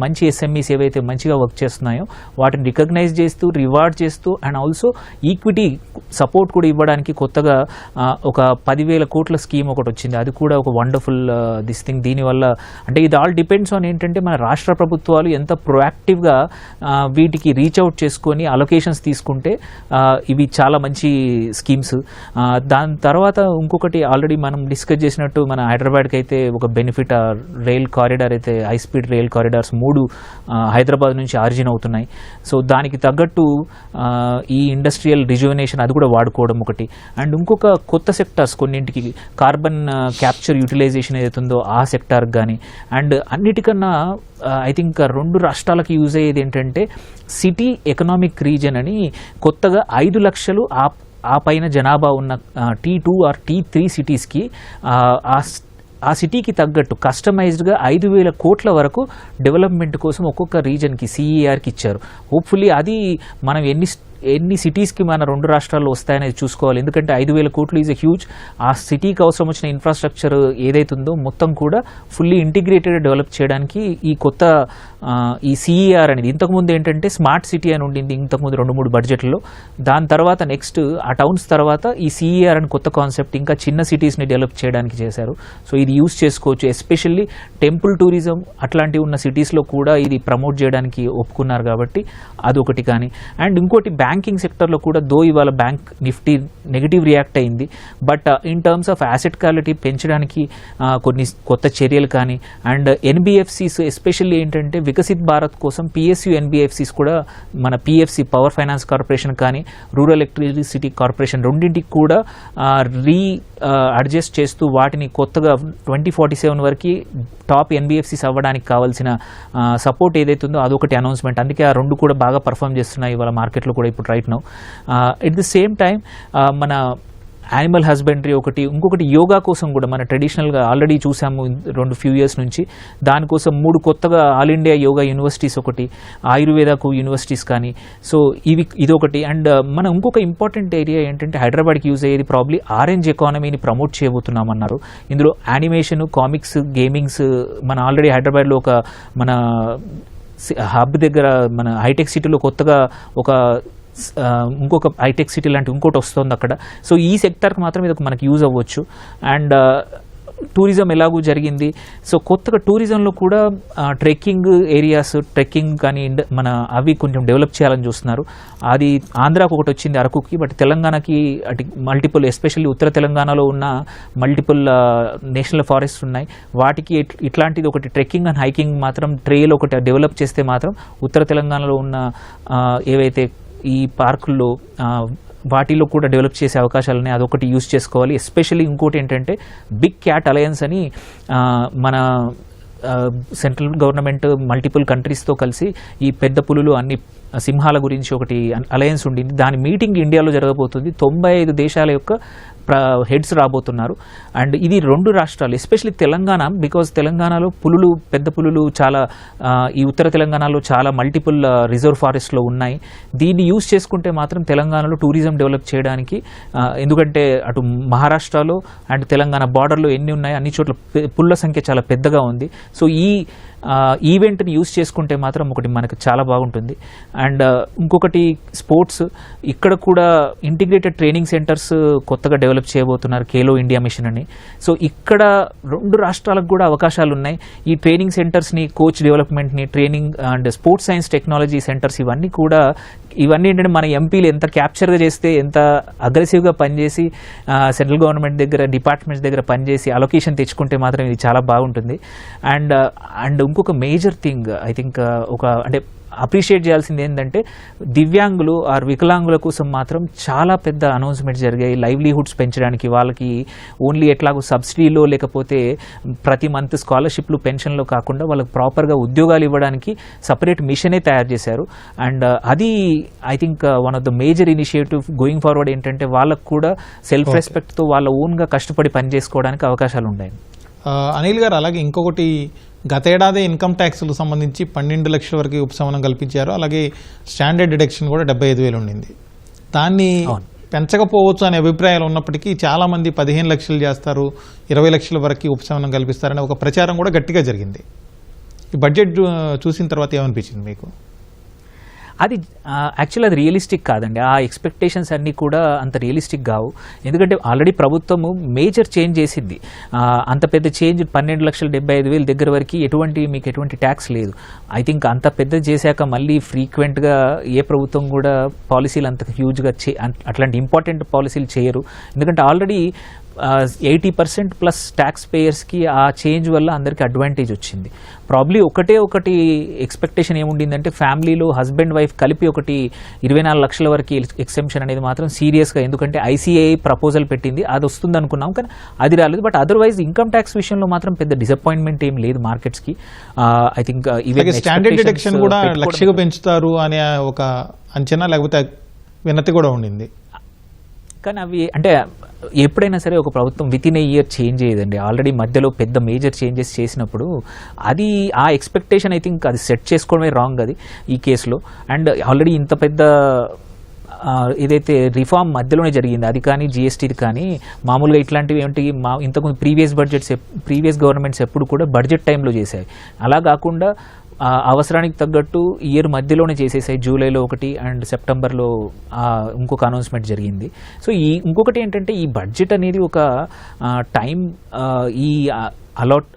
మంచి ఎస్ఎంఈస్ ఏవైతే మంచిగా వర్క్ చేస్తున్నాయో వాటిని రికగ్నైజ్ చేస్తూ, రివార్డ్ చేస్తూ అండ్ ఆల్సో ఈక్విటీ సపోర్ట్ కూడా ఇవ్వడానికి కొత్తగా ఒక 10,000 కోట్ల స్కీమ్ ఒకటి వచ్చింది. అది కూడా ఒక వండర్ఫుల్ దిస్ థింగ్. దీనివల్ల అంటే ఇది ఆల్ డిపెండ్స్ ఆన్ ఏంటంటే మన రాష్ట్ర ప్రభుత్వాలు ఎంత ప్రొయాక్టివ్గా వీటికి రీచ్ అవుట్ చేసుకొని అలొకేషన్స్ తీసుకుంటే ఇవి చాలా మంచి స్కీమ్స్. దాని తర్వాత ఇంకొకటి ఆల్రెడీ మనం డిస్కస్ చేసినట్టు మన హైదరాబాద్కి అయితే ఒక బెనిఫిట్ రైల్ కారిడార్ అయితే high speed rail corridors 3 Hyderabad నుంచి ఆరిజిన్ అవుతున్నాయి. సో దానికి తగ్గట్టు ఈ ఇండస్ట్రియల్ రిజువనేషన్ అది కూడా వాడుకోవడం ఒకటి. అండ్ ఇంకొక కొత్త సెక్టార్స్ కొన్నింటికి కార్బన్ క్యాప్చర్ యూటిలైజేషన్ ఏదైతుందో ఆ సెక్టార్కి కానీ, అండ్ అన్నిటికన్నా ఐ థింక్ 2 రాష్ట్రాలకు యూజ్ అయ్యేది ఏంటంటే సిటీ ఎకనామిక్ రీజన్ అని కొత్తగా 5 లక్షలు ఆ పైన జనాభా ఉన్న T2 ఆర్ T3 సిటీస్కి ఆ సిటీకి తగ్గట్టు కస్టమైజ్డ్గా 5,000 కోట్ల వరకు డెవలప్మెంట్ కోసం ఒక్కొక్క రీజన్కి CERకి ఇచ్చారు. హోప్ఫుల్లీ అది మనం ఎన్ని సిటీస్కి మన 2 రాష్ట్రాల్లో వస్తాయనేది చూసుకోవాలి. ఎందుకంటే 5,000 కోట్లు ఈజ్ ఎ హ్యూజ్. ఆ సిటీకి అవసరం వచ్చిన ఇన్ఫ్రాస్ట్రక్చర్ ఏదైతుందో మొత్తం కూడా ఫుల్లీ ఇంటిగ్రేటెడ్ డెవలప్ చేయడానికి ఈ కొత్త ఈ CER అనేది, ఇంతకుముందు ఏంటంటే స్మార్ట్ సిటీ అని ఉండింది ఇంతకుముందు 2-3 బడ్జెట్లలో. దాని తర్వాత నెక్స్ట్ ఆ టౌన్స్ తర్వాత ఈ CER అని కొత్త కాన్సెప్ట్ ఇంకా చిన్న సిటీస్ని డెవలప్ చేయడానికి చేశారు. సో ఇది యూజ్ చేసుకోవచ్చు. ఎస్పెషల్లీ టెంపుల్ టూరిజం అట్లాంటివి ఉన్న సిటీస్లో కూడా ఇది ప్రమోట్ చేయడానికి ఒప్పుకున్నారు కాబట్టి అదొకటి. కానీ అండ్ ఇంకోటి బ్యాంకింగ్ సెక్టర్లో కూడా ఇవాళ బ్యాంక్ నిఫ్టీ నెగిటివ్ రియాక్ట్ అయింది, but in terms of asset quality పెంచడానికి కొన్ని కొత్త చర్యలు కానీ అండ్ ఎన్బిఎఫ్సిస్ ఎస్పెషల్లీ ఏంటంటే వికసిత్ భారత్ కోసం పిఎస్యు ఎన్బిఎఫ్సిస్ కూడా మన పిఎఫ్సి పవర్ ఫైనాన్స్ కార్పొరేషన్ కానీ రూరల్ ఎలక్ట్రిసిటీ కార్పొరేషన్ రెండింటికి కూడా అడ్జస్ట్ చేస్తూ వాటిని కొత్తగా 2047 వరకు టాప్ ఎన్బిఎఫ్సిస్ అవ్వడానికి కావాల్సిన సపోర్ట్ ఏదైతే ఉందో అదొకటి అనౌన్స్మెంట్. అందుకే ఆ రెండు కూడా బాగా పర్ఫామ్ చేస్తున్నాయి ఇవాళ మార్కెట్లో కూడా ఇప్పుడు right now. At the same time మన యానిమల్ హస్బెండరీ ఒకటి, ఇంకొకటి యోగా కోసం కూడా మన ట్రెడిషనల్గా ఆల్రెడీ చూసాము ఫ్యూ ఇయర్స్ నుంచి. దానికోసం 3 కొత్తగా ఆల్ ఇండియా యోగా యూనివర్సిటీస్ ఒకటి, ఆయుర్వేదకు యూనివర్సిటీస్ కానీ, సో ఇదొకటి. అండ్ మన ఇంకొక ఇంపార్టెంట్ ఏరియా ఏంటంటే హైదరాబాద్కి యూజ్ అయ్యేది ప్రాబ్లీ ఆరెంజ్ ఎకానమీని ప్రమోట్ చేయబోతున్నామన్నారు. ఇందులో యానిమేషన్, కామిక్స్, గేమింగ్స్ మన ఆల్రెడీ హైదరాబాద్లో ఒక మన హబ్ దగ్గర మన హైటెక్ సిటీలో కొత్తగా ఇంకొక హైటెక్ సిటీ లాంటి ఇంకోటి వస్తుంది అక్కడ. సో ఈ సెక్టర్కి మాత్రం ఇది మనకి యూజ్ అవ్వచ్చు. అండ్ టూరిజం ఎలాగూ జరిగింది, సో కొత్తగా టూరిజంలో కూడా ట్రెక్కింగ్ ఏరియాస్, ట్రెక్కింగ్ కానీ మన అవి కొంచెం డెవలప్ చేయాలని చూస్తున్నారు. అది ఆంధ్రాకు ఒకటి వచ్చింది అరకుకి, బట్ తెలంగాణకి అటు మల్టిపుల్, ఎస్పెషల్లీ ఉత్తర తెలంగాణలో ఉన్న మల్టిపుల్ నేషనల్ ఫారెస్ట్ ఉన్నాయి. వాటికి ఇట్లాంటిది ఒకటి ట్రెక్కింగ్ అండ్ హైకింగ్ మాత్రం ట్రైల్ ఒకటి డెవలప్ చేస్తే మాత్రం ఉత్తర తెలంగాణలో ఉన్న ఏవైతే ఈ పార్కుల్లో వాటిలో కూడా డెవలప్ చేసే అవకాశాలని అదొకటి యూజ్ చేసుకోవాలి. ఎస్పెషల్లీ ఇంకోటి ఏంటంటే బిగ్ క్యాట్ అలయన్స్ అని మన సెంట్రల్ గవర్నమెంట్ మల్టిపుల్ కంట్రీస్తో కలిసి ఈ పెద్ద పులులు అన్ని సింహాల గురించి ఒకటి అలయన్స్ ఉండింది. దాని మీటింగ్ ఇండియాలో జరగబోతుంది. 95 దేశాల యొక్క హెడ్స్ రాబోతున్నారు. అండ్ ఇది 2 రాష్ట్రాలు, ఎస్పెషల్లీ తెలంగాణ, బికాజ్ తెలంగాణలో పెద్ద పులులు చాలా ఈ ఉత్తర తెలంగాణలో చాలా మల్టిపుల్ రిజర్వ్ ఫారెస్ట్లో ఉన్నాయి. దీన్ని యూజ్ చేసుకుంటే మాత్రం తెలంగాణలో టూరిజం డెవలప్ చేయడానికి, ఎందుకంటే అటు మహారాష్ట్రలో అండ్ తెలంగాణ బార్డర్లో ఎన్ని ఉన్నాయి, అన్ని చోట్ల పుల్ల సంఖ్య చాలా పెద్దగా ఉంది. సో ఈ ఈవెంట్ని యూజ్ చేసుకుంటే మాత్రం ఒకటి మనకు చాలా బాగుంటుంది. అండ్ ఇంకొకటి స్పోర్ట్స్, ఇక్కడ కూడా ఇంటిగ్రేటెడ్ ట్రైనింగ్ సెంటర్స్ కొత్తగా డెవలప్ చేయబోతున్నారు, ఖేలో ఇండియా మిషన్ అని. సో ఇక్కడ 2 రాష్ట్రాలకు కూడా అవకాశాలు ఉన్నాయి. ఈ ట్రైనింగ్ సెంటర్స్ని, కోచ్ డెవలప్మెంట్ని, training and sports science technology centres ఇవన్నీ ఏంటంటే మన ఎంపీలు ఎంత క్యాప్చర్గా చేస్తే, ఎంత అగ్రెసివ్గా పనిచేసి సెంట్రల్ గవర్నమెంట్ దగ్గర, డిపార్ట్మెంట్స్ దగ్గర పనిచేసి అలొకేషన్ తెచ్చుకుంటే మాత్రం ఇది చాలా బాగుంటుంది. అండ్ ఇంకొక మేజర్ థింగ్ ఐ థింక్ అంటే అప్రిషియేట్ చేయాల్సింది ఏంటంటే దివ్యాంగులు ఆర్ వికలాంగుల కోసం మాత్రం చాలా పెద్ద అనౌన్స్మెంట్స్ జరిగాయి. లైవ్లీహుడ్స్ పెంచడానికి, వాళ్ళకి ఓన్లీ ఎట్లాగో సబ్సిడీలో లేకపోతే ప్రతి మంత్ స్కాలర్షిప్లు, పెన్షన్లు కాకుండా వాళ్ళకి ప్రాపర్గా ఉద్యోగాలు ఇవ్వడానికి సపరేట్ మిషనే తయారు చేశారు. అండ్ అది I think one of the major initiative going forward. ఏంటంటే వాళ్ళకు కూడా సెల్ఫ్ రెస్పెక్ట్తో వాళ్ళ ఓన్గా కష్టపడి పని చేసుకోవడానికి అవకాశాలు ఉన్నాయి. అనిల్ గారు, అలాగే ఇంకొకటి, గతేడాది ఇన్కమ్ ట్యాక్స్లకు సంబంధించి 12 లక్షల వరకు ఉపశమనం కల్పించారు. అలాగే స్టాండర్డ్ డిడక్షన్ కూడా 75,000 ఉండింది. దాన్ని పెంచకపోవచ్చు అనే అభిప్రాయాలు ఉన్నప్పటికీ చాలామంది 15 లక్షలు చేస్తారు, 20 లక్షల వరకు ఉపశమనం కల్పిస్తారనే ఒక ప్రచారం కూడా గట్టిగా జరిగింది. ఈ బడ్జెట్ చూసిన తర్వాత ఏమనిపించింది మీకు? అది యాక్చువల్ అది రియలిస్టిక్ కాదండి. ఆ ఎక్స్పెక్టేషన్స్ అన్నీ కూడా అంత రియలిస్టిక్ కావు. ఎందుకంటే ఆల్రెడీ ప్రభుత్వము మేజర్ చేంజ్ చేసింది. అంత పెద్ద చేంజ్ 12,75,000 దగ్గర వరకు మీకు ఎటువంటి ట్యాక్స్ లేదు. ఐ థింక్ అంత పెద్ద చేశాక మళ్ళీ ఫ్రీక్వెంట్గా ఏ ప్రభుత్వం కూడా పాలసీలు అంత హ్యూజ్గా అట్లాంటి ఇంపార్టెంట్ పాలసీలు చేయరు. ఎందుకంటే ఆల్రెడీ 80% ప్లస్ ట్యాక్స్ పేయర్స్కి ఆ చేంజ్ వల్ల అందరికీ అడ్వాంటేజ్ వచ్చింది. ప్రాబ్లీ ఒకటి ఎక్స్పెక్టేషన్ ఏముండిందంటే ఫ్యామిలీలో హస్బెండ్ వైఫ్ కలిపి ఒకటి 24 లక్షల వరకు ఎక్సెంప్షన్ అనేది మాత్రం సీరియస్గా, ఎందుకంటే ఐసీఐ ప్రపోజల్ పెట్టింది, అది వస్తుంది అనుకున్నాం కానీ అది రాలేదు. బట్ అదర్వైజ్ ఇన్కమ్ ట్యాక్స్ విషయంలో మాత్రం పెద్ద డిసప్పాయింట్మెంట్ ఏం లేదు మార్కెట్స్కి. ఐ థింక్ స్టాండర్డ్ డిడక్షన్ కూడా లక్షగా పెంచుతారు అనే ఒక అంచనా, లేకపోతే వినతి కూడా ఉండింది. కానీ అవి అంటే ఎప్పుడైనా సరే ఒక ప్రభుత్వం within a year change అయ్యేదండి. ఆల్రెడీ మధ్యలో పెద్ద మేజర్ చేంజెస్ చేసినప్పుడు అది ఆ ఎక్స్పెక్టేషన్ ఐ థింక్ అది సెట్ చేసుకోవడమే రాంగ్ అది ఈ కేసులో. అండ్ ఆల్రెడీ ఇంత పెద్ద ఏదైతే రిఫార్మ్ మధ్యలోనే జరిగింది, అది కానీ జిఎస్టీది కానీ, మామూలుగా ఇట్లాంటివి ఏంటి ఇంతకుముందు ప్రీవియస్ గవర్నమెంట్స్ ఎప్పుడు కూడా బడ్జెట్ టైంలో చేశాయి. అలా కాకుండా అవసరానికి తగ్గట్టు ఇయర్ మధ్యలోనే చేసేసాయి. జూలైలో ఒకటి అండ్ సెప్టెంబర్లో ఇంకొక అనౌన్స్మెంట్ జరిగింది. సో ఇంకొకటి ఏంటంటే ఈ బడ్జెట్ అనేది ఒక టైం ఈ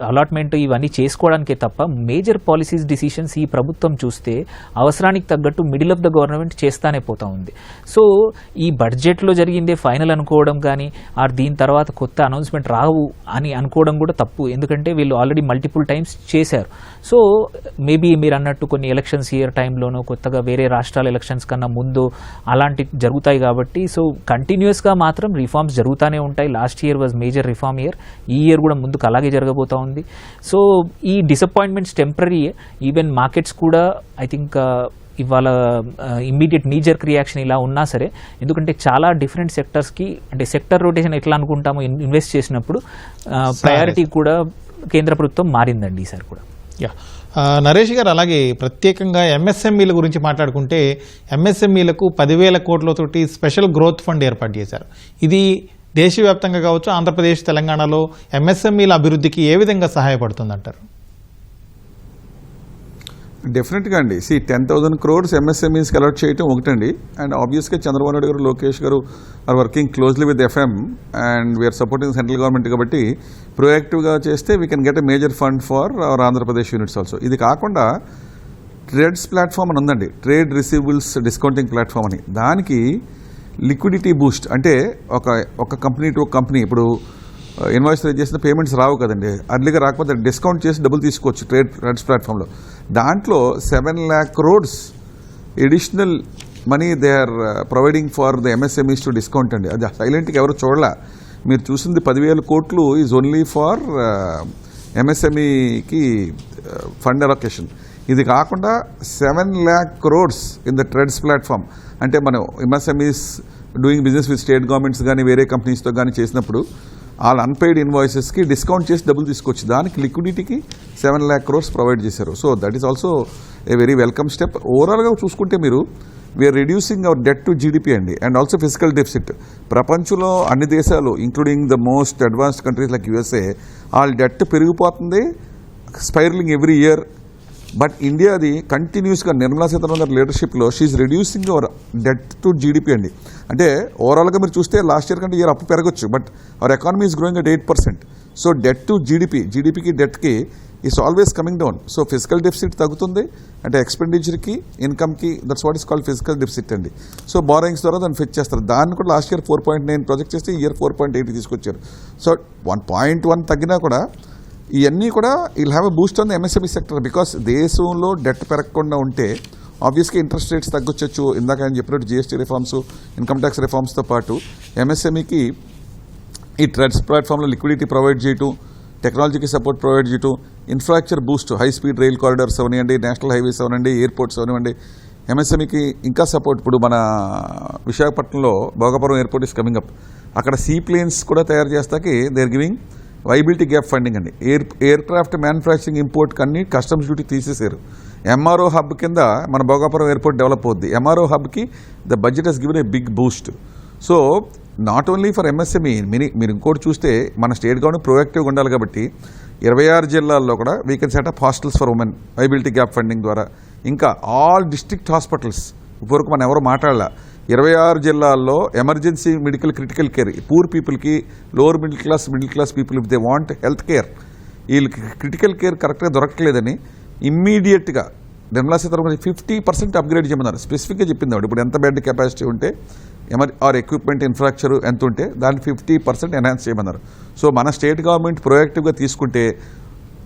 అలాట్మెంట్ ఇవన్నీ చేసుకోవడానికే తప్ప మేజర్ పాలసీస్ డిసిషన్స్ ఈ ప్రభుత్వం చూస్తే అవసరానికి తగ్గట్టు మిడిల్ ఆఫ్ ద గవర్నమెంట్ చేస్తానే పోతా ఉంది. సో ఈ బడ్జెట్లో జరిగిందే ఫైనల్ అనుకోవడం కానీ దీని తర్వాత కొత్త అనౌన్స్మెంట్ రావు అని అనుకోవడం కూడా తప్పు. ఎందుకంటే వీళ్ళు ఆల్రెడీ మల్టిపుల్ టైమ్స్ చేశారు. సో మేబీ మీరు అన్నట్టు కొన్ని ఎలక్షన్స్ ఇయర్ టైంలోనూ కొత్తగా వేరే రాష్ట్రాల ఎలక్షన్స్ కన్నా ముందు అలాంటివి జరుగుతాయి కాబట్టి సో కంటిన్యూస్గా మాత్రం రిఫార్మ్స్ జరుగుతూనే ఉంటాయి. Last year was major reform year, ఈ ఇయర్ కూడా ముందుకు అలాగే జరగబోతా ఉంది. సో ఈ డిసప్పాయింట్మెంట్స్ టెంపరీ. ఈవెన్ మార్కెట్స్ కూడా ఐ థింక్ ఇవాళ ఇమ్మీడియట్ నీజర్క్ రియాక్షన్ ఇలా ఉన్నా సరే, ఎందుకంటే చాలా డిఫరెంట్ సెక్టర్స్కి అంటే సెక్టర్ రొటేషన్ ఎట్లా అనుకుంటామో ఇన్వెస్ట్ చేసినప్పుడు ప్రయారిటీ కూడా కేంద్ర ప్రభుత్వం మారిందండి ఈసారి కూడా. యా నరేష్ గారు, అలాగే ప్రత్యేకంగా ఎంఎస్ఎంఈల గురించి మాట్లాడుకుంటే ఎంఎస్ఎంఈలకు 10,000 కోట్లతోటి స్పెషల్ గ్రోత్ ఫండ్ ఏర్పాటు చేశారు. ఇది దేశవ్యాప్తంగా కావచ్చు, ఆంధ్రప్రదేశ్ తెలంగాణలో ఎంఎస్ఎంఈల అభివృద్ధికి ఏ విధంగా సహాయపడుతుందంటారు? డెఫినెట్గా అండి. 10,000 crores ఎంఎస్ఎంఈస్కి అలాట్ చేయటం ఒకటండి. అండ్ ఆబ్వియస్గా చంద్రబాబు నాయుడు గారు, లోకేష్ గారు are working closely with FM and we are supporting central government కాబట్టి ప్రొయాక్టివ్గా చేస్తే we can get a major fund for hour Andhra Pradesh units also. ఇది కాకుండా ట్రేడ్స్ ప్లాట్ఫామ్ అని ఉందండి, ట్రేడ్ రిసీవబుల్స్ డిస్కౌంటింగ్ ప్లాట్ఫామ్ అని. దానికి లిక్విడిటీ బూస్ట్ అంటే ఒక కంపెనీ టు ఒక కంపెనీ ఇప్పుడు ఇన్వాయిస్ రేజ్ చేసిన పేమెంట్స్ రావు కదండి, అర్లీగా రాకపోతే డిస్కౌంట్ చేసి డబ్బులు తీసుకోవచ్చు ట్రేడ్స్ ప్లాట్ఫామ్లో. దాంట్లో 7 lakh crores additional money they are providing for the MSMEs to discount అండి. అది సైలెంట్గా ఎవరు చూడలే. మీరు చూసింది 10,000 కోట్లు ఈజ్ ఓన్లీ ఫర్ ఎంఎస్ఎంఈకి ఫండ్ అలొకేషన్. ఇది కాకుండా 7 lakh crores in the trades platform. అంటే మనం MSMEs doing business with state governments కానీ వేరే కంపెనీస్తో కానీ చేసినప్పుడు వాళ్ళ అన్పెయిడ్ ఇన్వాయిసెస్కి డిస్కౌంట్ చేసి డబ్బులు తీసుకొచ్చి దానికి లిక్విడిటీకి 7 lakh crores ప్రొవైడ్ చేశారు. So that is also a very welcome step. ఓవరాల్గా చూసుకుంటే మీరు we're reducing our debt to GDP అండి అండ్ ఆల్సో ఫిజికల్ డెఫిసిట్. ప్రపంచంలో అన్ని దేశాలు including the most advanced countries like USA వాళ్ళ డెట్ పెరిగిపోతుంది, స్పైరలింగ్ ఎవ్రీ ఇయర్. బట్ ఇండియాది కంటిన్యూస్గా నిర్మలా సీతారామన్ గారి లీడర్షిప్లో she's reducing our debt to GDP అండి. అంటే ఓవరాల్గా మీరు చూస్తే లాస్ట్ ఇయర్ కంటే ఇయర్ అప్పు పెరగచ్చు, but our economy is growing at 8%. So debt to జీడిపికి డెట్కి is always coming down. So physical deficit తగ్గుతుంది అంటే ఎక్స్పెండిచర్కి ఇన్కమ్కి, that's what is called physical deficit అండి. సో బారోయింగ్స్ ద్వారా దాన్ని ఫిక్స్ చేస్తారు. దాన్ని కూడా లాస్ట్ ఇయర్ 4.9 ప్రాజెక్ట్ చేస్తే ఇయర్ 4.8 తీసుకొచ్చారు. సో 1.1 తగ్గినా కూడా ఇవన్నీ కూడా will have a boost on the MSME sector. Because దేశంలో డెట్ పెరగకుండా ఉంటే ఆబ్వియస్గా ఇంట్రెస్ట్ రేట్స్ తగ్గొచ్చు. ఇందాక ఆయన చెప్పినట్టు జిఎస్టీ రిఫార్మ్స్, ఇన్కమ్ ట్యాక్స్ రిఫార్మ్స్తో పాటు ఎంఎస్ఎంఈకి ఈ ట్రేడ్స్ ప్లాట్ఫామ్లో లిక్విడిటీ ప్రొవైడ్ చేయటం, టెక్నాలజీకి సపోర్ట్ ప్రొవైడ్ చేయటం, infrastructure boost, high speed rail corridors అవనివ్వండి, నేషనల్ హైవేస్ అవనండి, ఎయిర్పోర్ట్స్ అవనివ్వండి, ఎంఎస్ఎంఈకి ఇంకా సపోర్ట్. ఇప్పుడు మన విశాఖపట్నంలో Bhogapuram airport is coming up. అక్కడ సీ ప్లేన్స్ కూడా తయారు చేస్తాకి they are giving viability gap funding అండి. ఎయిర్క్రాఫ్ట్ మ్యానుఫ్యాక్చరింగ్ ఇంపోర్ట్కి అన్ని కస్టమ్స్ డ్యూటీ తీసేశారు. ఎంఆర్ఓ హబ్ కింద మన భోగాపురం ఎయిర్పోర్ట్ డెవలప్ అవుద్ది. ఎంఆర్ఓ హబ్కి the budget has given a big boost. So not only for MSME, మీరు ఇంకోటి చూస్తే మన స్టేట్ గవర్నమెంట్ ప్రొయాక్టివ్గా ఉండాలి కాబట్టి 26 జిల్లాల్లో కూడా we can setup hostels for women viability gap funding ద్వారా. ఇంకా ఆల్ డిస్ట్రిక్ట్ హాస్పిటల్స్, ఇప్పటివరకు మనం ఎవరో మాట్లాడాల, 26 జిల్లాల్లో emergency medical critical care poor పీపుల్కి, lower middle class people if they want health care, వీళ్ళకి క్రిటికల్ కేర్ కరెక్ట్గా దొరకట్లేదని ఇమ్మీడియట్గా నిర్మలా సీతారామన్ 50% అప్గ్రేడ్ చేయమన్నారు. స్పెసిఫిక్గా చెప్పింది ఇప్పుడు ఎంత బెడ్ కెపాసిటీ ఉంటే ఆర్ ఎక్విప్మెంట్ ఇన్ఫ్రాస్ట్రక్చర్ ఎంత ఉంటే దాన్ని 50% ఎన్హాన్స్ చేయమన్నారు. సో మన స్టేట్ గవర్నమెంట్ ప్రొయాక్టివ్గా తీసుకుంటే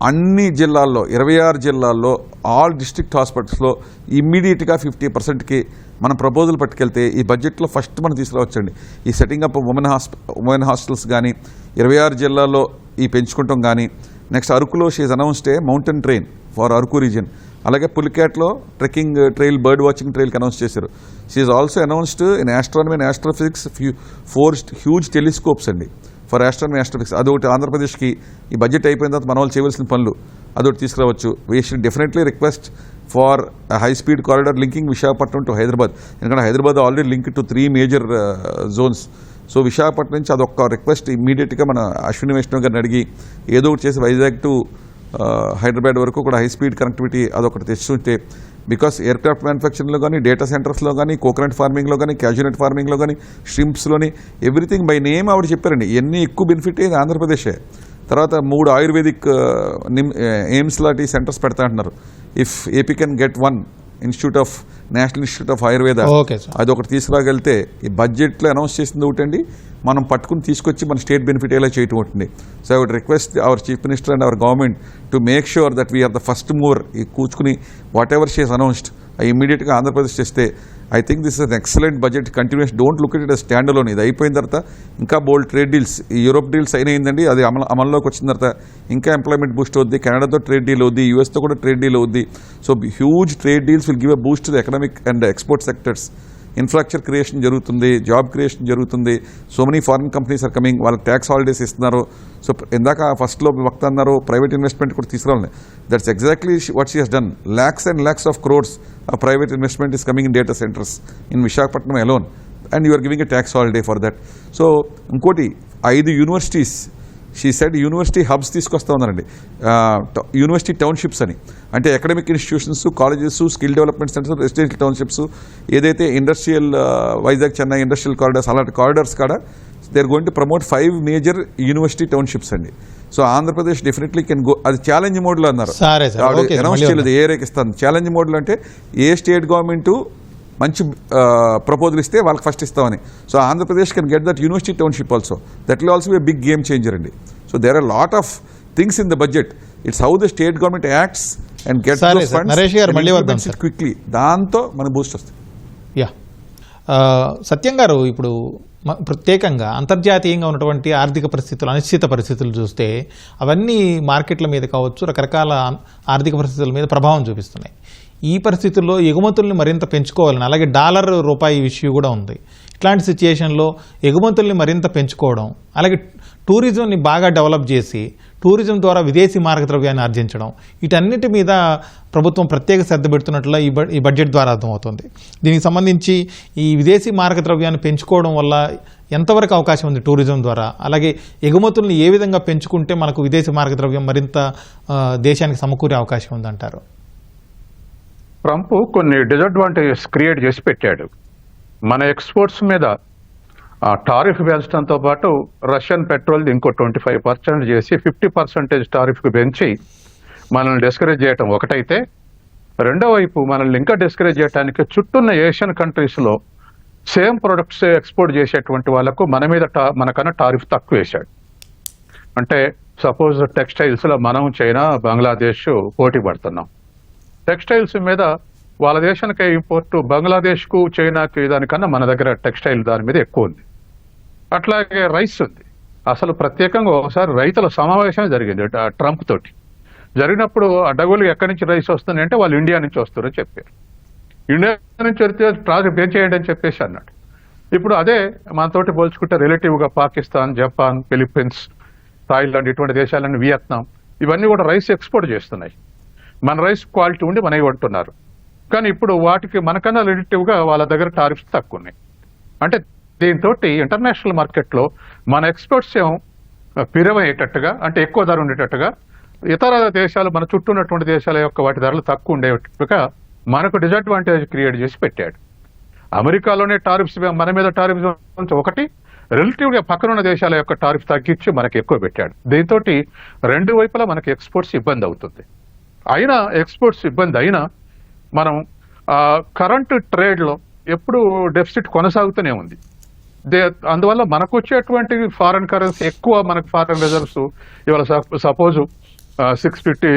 అన్ని జిల్లాల్లో 26 జిల్లాల్లో ఆల్ డిస్ట్రిక్ట్ హాస్పిటల్స్లో ఇమ్మీడియట్గా 50%కి మనం ప్రపోజల్ పట్టుకెళ్తే ఈ బడ్జెట్లో ఫస్ట్ మనం తీసుకురావచ్చండి. ఈ సెట్టింగ్ అప్ ఉమెన్ హాస్టల్స్ కానీ 26 జిల్లాల్లో ఈ పెంచుకుంటాం కానీ, నెక్స్ట్ అరకులో she's announced a mountain train for Araku region. అలాగే పులికేట్లో ట్రెక్కింగ్ ట్రైల్, బర్డ్ వాచింగ్ ట్రైల్కి అనౌన్స్ చేశారు. She's also announced in astronomy and astrophysics 4 huge telescopes అండి ఫర్ ఆస్ట్రానమీ ఆస్ట్రోఫిజిక్స్. అదొకటి ఆంధ్రప్రదేశ్కి ఈ బడ్జెట్ అయిపోయిన తర్వాత మన వాళ్ళు చేయవలసిన పనులు అదొకటి తీసుకురావచ్చు. We should definitely request for high speed corridor linking Visakhapatnam to Hyderabad. ఎందుకంటే Hyderabad already link to 3 major zones. So Visakhapatnam నుంచి అదొక రిక్వెస్ట్ ఇమ్మీడియట్గా మన అశ్విని వైష్ణవ్ గారిని అడిగి ఏదో ఒకటి చేసి వైజాగ్ టు హైదరాబాద్ వరకు కూడా హై స్పీడ్ కనెక్టివిటీ అదొకటి తెచ్చుంటే, బికాస్ ఎయిర్క్రాఫ్ట్ మ్యానుఫ్యాక్చరింగ్లో కానీ, డేటా సెంటర్స్లో కానీ, కోకోనట్ ఫార్మింగ్లో కానీ, క్యాజునట్ ఫార్మింగ్లో కానీ, షింప్స్లోని ఎవ్రీథింగ్ బై నేమ్ ఆవిడ చెప్పారండి. ఎన్ని ఎక్కువ బెనిఫిట్ అయ్యేది ఆంధ్రప్రదేశే. తర్వాత 3 ఆయుర్వేదిక్ ఎయిమ్స్ లాంటి సెంటర్స్ పెడతా అంటున్నారు. If AP can get 1 institute of national institute of Ayurveda, okay sir. అది ఒకటి తీసుకురాగలిగితే ఈ బడ్జెట్లో అనౌన్స్ చేసింది ఒకటండి, మనం పట్టుకుని తీసుకొచ్చి మన స్టేట్ బెనిఫిట్ ఎలా చేయటం ఉంటుంది. So I would request our chief minister and our government to make sure that we're the first mover. ఈ కూర్చుకుని whatever she has announced ఇమీడియట్గా ఆంధ్రప్రదేశ్ చేస్తే I think this is an excellent budget continues. Don't look it stand alone. ఇది అయిపోయిన తర్వాత ఇంకా బోల్డ్ ట్రేడ్ డీల్స్, ఈ యూరోప్ డీల్స్ అయినాయిందండి, అది అమల్లోకి వచ్చిన తర్వాత ఇంకా ఎంప్లాయ్మెంట్ బూస్ట్ అవుద్ది. కెనడాతో ట్రేడ్ డీల్ అవుద్ది, యూఎస్తో కూడా ట్రేడ్ డీల్ అవుద్ది. So huge trade deals will give a boost to the economic and export sectors. Infrastructure creation జరుగుతుంది, జాబ్ క్రియేషన్ జరుగుతుంది. So many foreign companies are coming, వాళ్ళకి ట్యాక్స్ హాలిడేస్ ఇస్తున్నారు. సో ఇందాక ఫస్ట్లో వక్త అన్నారు ప్రైవేట్ ఇన్వెస్ట్మెంట్ కూడా తీసుకురావాలి. That's exactly what she has done. lakhs and lakhs of crores of private investment is coming in data centers in Visakhapatnam alone, and you are giving a tax holiday for that. So ఇంకోటి 5 universities, she said university hubs తీసుకొస్తా ఉన్నారండి, యూనివర్సిటీ టౌన్షిప్స్ అని. అంటే academic institutions, colleges, skill development centres, residential townships, ఏదైతే industrial Vizag Chennai industrial corridors అలాంటి కారిడార్స్ కాడ they are going to promote 5 major university townships అండి. So Andhra Pradesh definitely can go. అది ఛాలెంజ్ మోడ్లో అన్నారు, అనౌన్స్ చేయలేదు ఏ రేకి ఇస్తాను. ఛాలెంజ్ మోడ్లో అంటే ఏ స్టేట్ గవర్నమెంట్ మంచి ప్రపోజల్ ఇస్తే వాళ్ళకి ఫస్ట్ ఇస్తామని. So Andhra Pradesh can get that university township also. That will also be big game changer అండి. So there are lot of things in the budget. It's how the state government acts and get funds quickly. దాంతో మన బూస్ట్ వస్తుంది. యా, సత్యం గారు, ఇప్పుడు ప్రత్యేకంగా అంతర్జాతీయంగా ఉన్నటువంటి ఆర్థిక పరిస్థితులు, అనిశ్చిత పరిస్థితులు చూస్తే అవన్నీ మార్కెట్ల మీద కావచ్చు, రకరకాల ఆర్థిక పరిస్థితుల మీద ప్రభావం చూపిస్తున్నాయి. ఈ పరిస్థితుల్లో ఎగుమతుల్ని మరింత పెంచుకోవాలని, అలాగే డాలర్ రూపాయి ఇష్యూ కూడా ఉంది. ఇట్లాంటి సిచ్యుయేషన్లో ఎగుమతుల్ని మరింత పెంచుకోవడం, అలాగే టూరిజంని బాగా డెవలప్ చేసి టూరిజం ద్వారా విదేశీ మార్గద్రవ్యాన్ని ఆర్జించడం, వీటన్నిటి మీద ప్రభుత్వం ప్రత్యేక శ్రద్ధ పెడుతున్నట్లు ఈ బడ్జెట్ ద్వారా అర్థమవుతుంది. దీనికి సంబంధించి ఈ విదేశీ మార్గద్రవ్యాన్ని పెంచుకోవడం వల్ల ఎంతవరకు అవకాశం ఉంది టూరిజం ద్వారా, అలాగే ఎగుమతుల్ని ఏ విధంగా పెంచుకుంటే మనకు విదేశీ మార్గద్రవ్యం మరింత దేశానికి సమకూరే అవకాశం ఉందంటారు? ట్రంప్ కొన్ని డిసడ్వాంటేజెస్ క్రియేట్ చేసి పెట్టాడు. మన ఎక్స్పోర్ట్స్ మీద టారిఫ్ పెంచడంతో పాటు రష్యన్ పెట్రోల్ ఇంకో 25% చేసి 50% టారిఫ్కి పెంచి మనల్ని డిస్కరేజ్ చేయటం ఒకటైతే, రెండో వైపు మనల్ని ఇంకా డిస్కరేజ్ చేయడానికి చుట్టూన్న ఏషియన్ కంట్రీస్లో సేమ్ ప్రొడక్ట్స్ ఎక్స్పోర్ట్ చేసేటువంటి వాళ్ళకు మనకన్నా టారిఫ్ తక్కువ వేశాడు. అంటే సపోజ్ టెక్స్టైల్స్లో మనం చైనా, బంగ్లాదేశ్ పోటీ పడుతున్నాం. టెక్స్టైల్స్ మీద వాళ్ళ దేశానికి ఇంపోర్ట్ బంగ్లాదేశ్కు, చైనాకి దానికన్నా మన దగ్గర టెక్స్టైల్ దాని మీద ఎక్కువ ఉంది. అట్లాగే రైస్ ఉంది. అసలు ప్రత్యేకంగా ఒకసారి రైతుల సమావేశమే జరిగింది ట్రంప్ తోటి. జరిగినప్పుడు అడ్డగోలు ఎక్కడి నుంచి రైస్ వస్తుంది అంటే వాళ్ళు ఇండియా నుంచి వస్తారని చెప్పారు. ఇండియా నుంచి వస్తే టారిఫ్ చేయండి అని చెప్పేసి అన్నాడు. ఇప్పుడు అదే మనతోటి పోల్చుకుంటే రిలేటివ్గా పాకిస్తాన్, జపాన్, ఫిలిప్పీన్స్, థాయిలాండ్ ఇటువంటి దేశాలన్నీ, వియత్నాం ఇవన్నీ కూడా రైస్ ఎక్స్పోర్ట్ చేస్తున్నాయి. మన రైస్ క్వాలిటీ ఉండి మనవి కొంటున్నారు. కానీ ఇప్పుడు వాటికి మనకన్నా రిలేటివ్గా వాళ్ళ దగ్గర టారిఫ్స్ తక్కువ ఉన్నాయి. అంటే దీంతో ఇంటర్నేషనల్ మార్కెట్లో మన ఎక్స్పోర్ట్స్ ఏమో పిరమయ్యేటట్టుగా, అంటే ఎక్కువ ధర ఉండేటట్టుగా, ఇతర దేశాలు మన చుట్టూ ఉన్నటువంటి దేశాల యొక్క వాటి ధరలు తక్కువ ఉండేటట్టుగా మనకు డిసడ్వాంటేజ్ క్రియేట్ చేసి పెట్టాడు. అమెరికాలోనే టారిఫ్స్ మన మీద టారిఫ్స్ ఒకటి, రిలేటివ్గా పక్కనున్న దేశాల యొక్క టారిఫ్ తగ్గించి మనకి ఎక్కువ పెట్టాడు. దీంతో రెండు వైపులా మనకి ఎక్స్పోర్ట్స్ ఇబ్బంది అవుతుంది. అయినా ఎక్స్పోర్ట్స్ ఇబ్బంది అయినా మనం కరెంట్ ట్రేడ్లో ఎప్పుడు డెఫిసిట్ కొనసాగుతూనే ఉంది. అందువల్ల మనకు వచ్చేటువంటి ఫారెన్ కరెన్సీ ఎక్కువ, మనకు ఫారెన్ రిజర్వ్స్ ఇవాళ సపోజ్ $650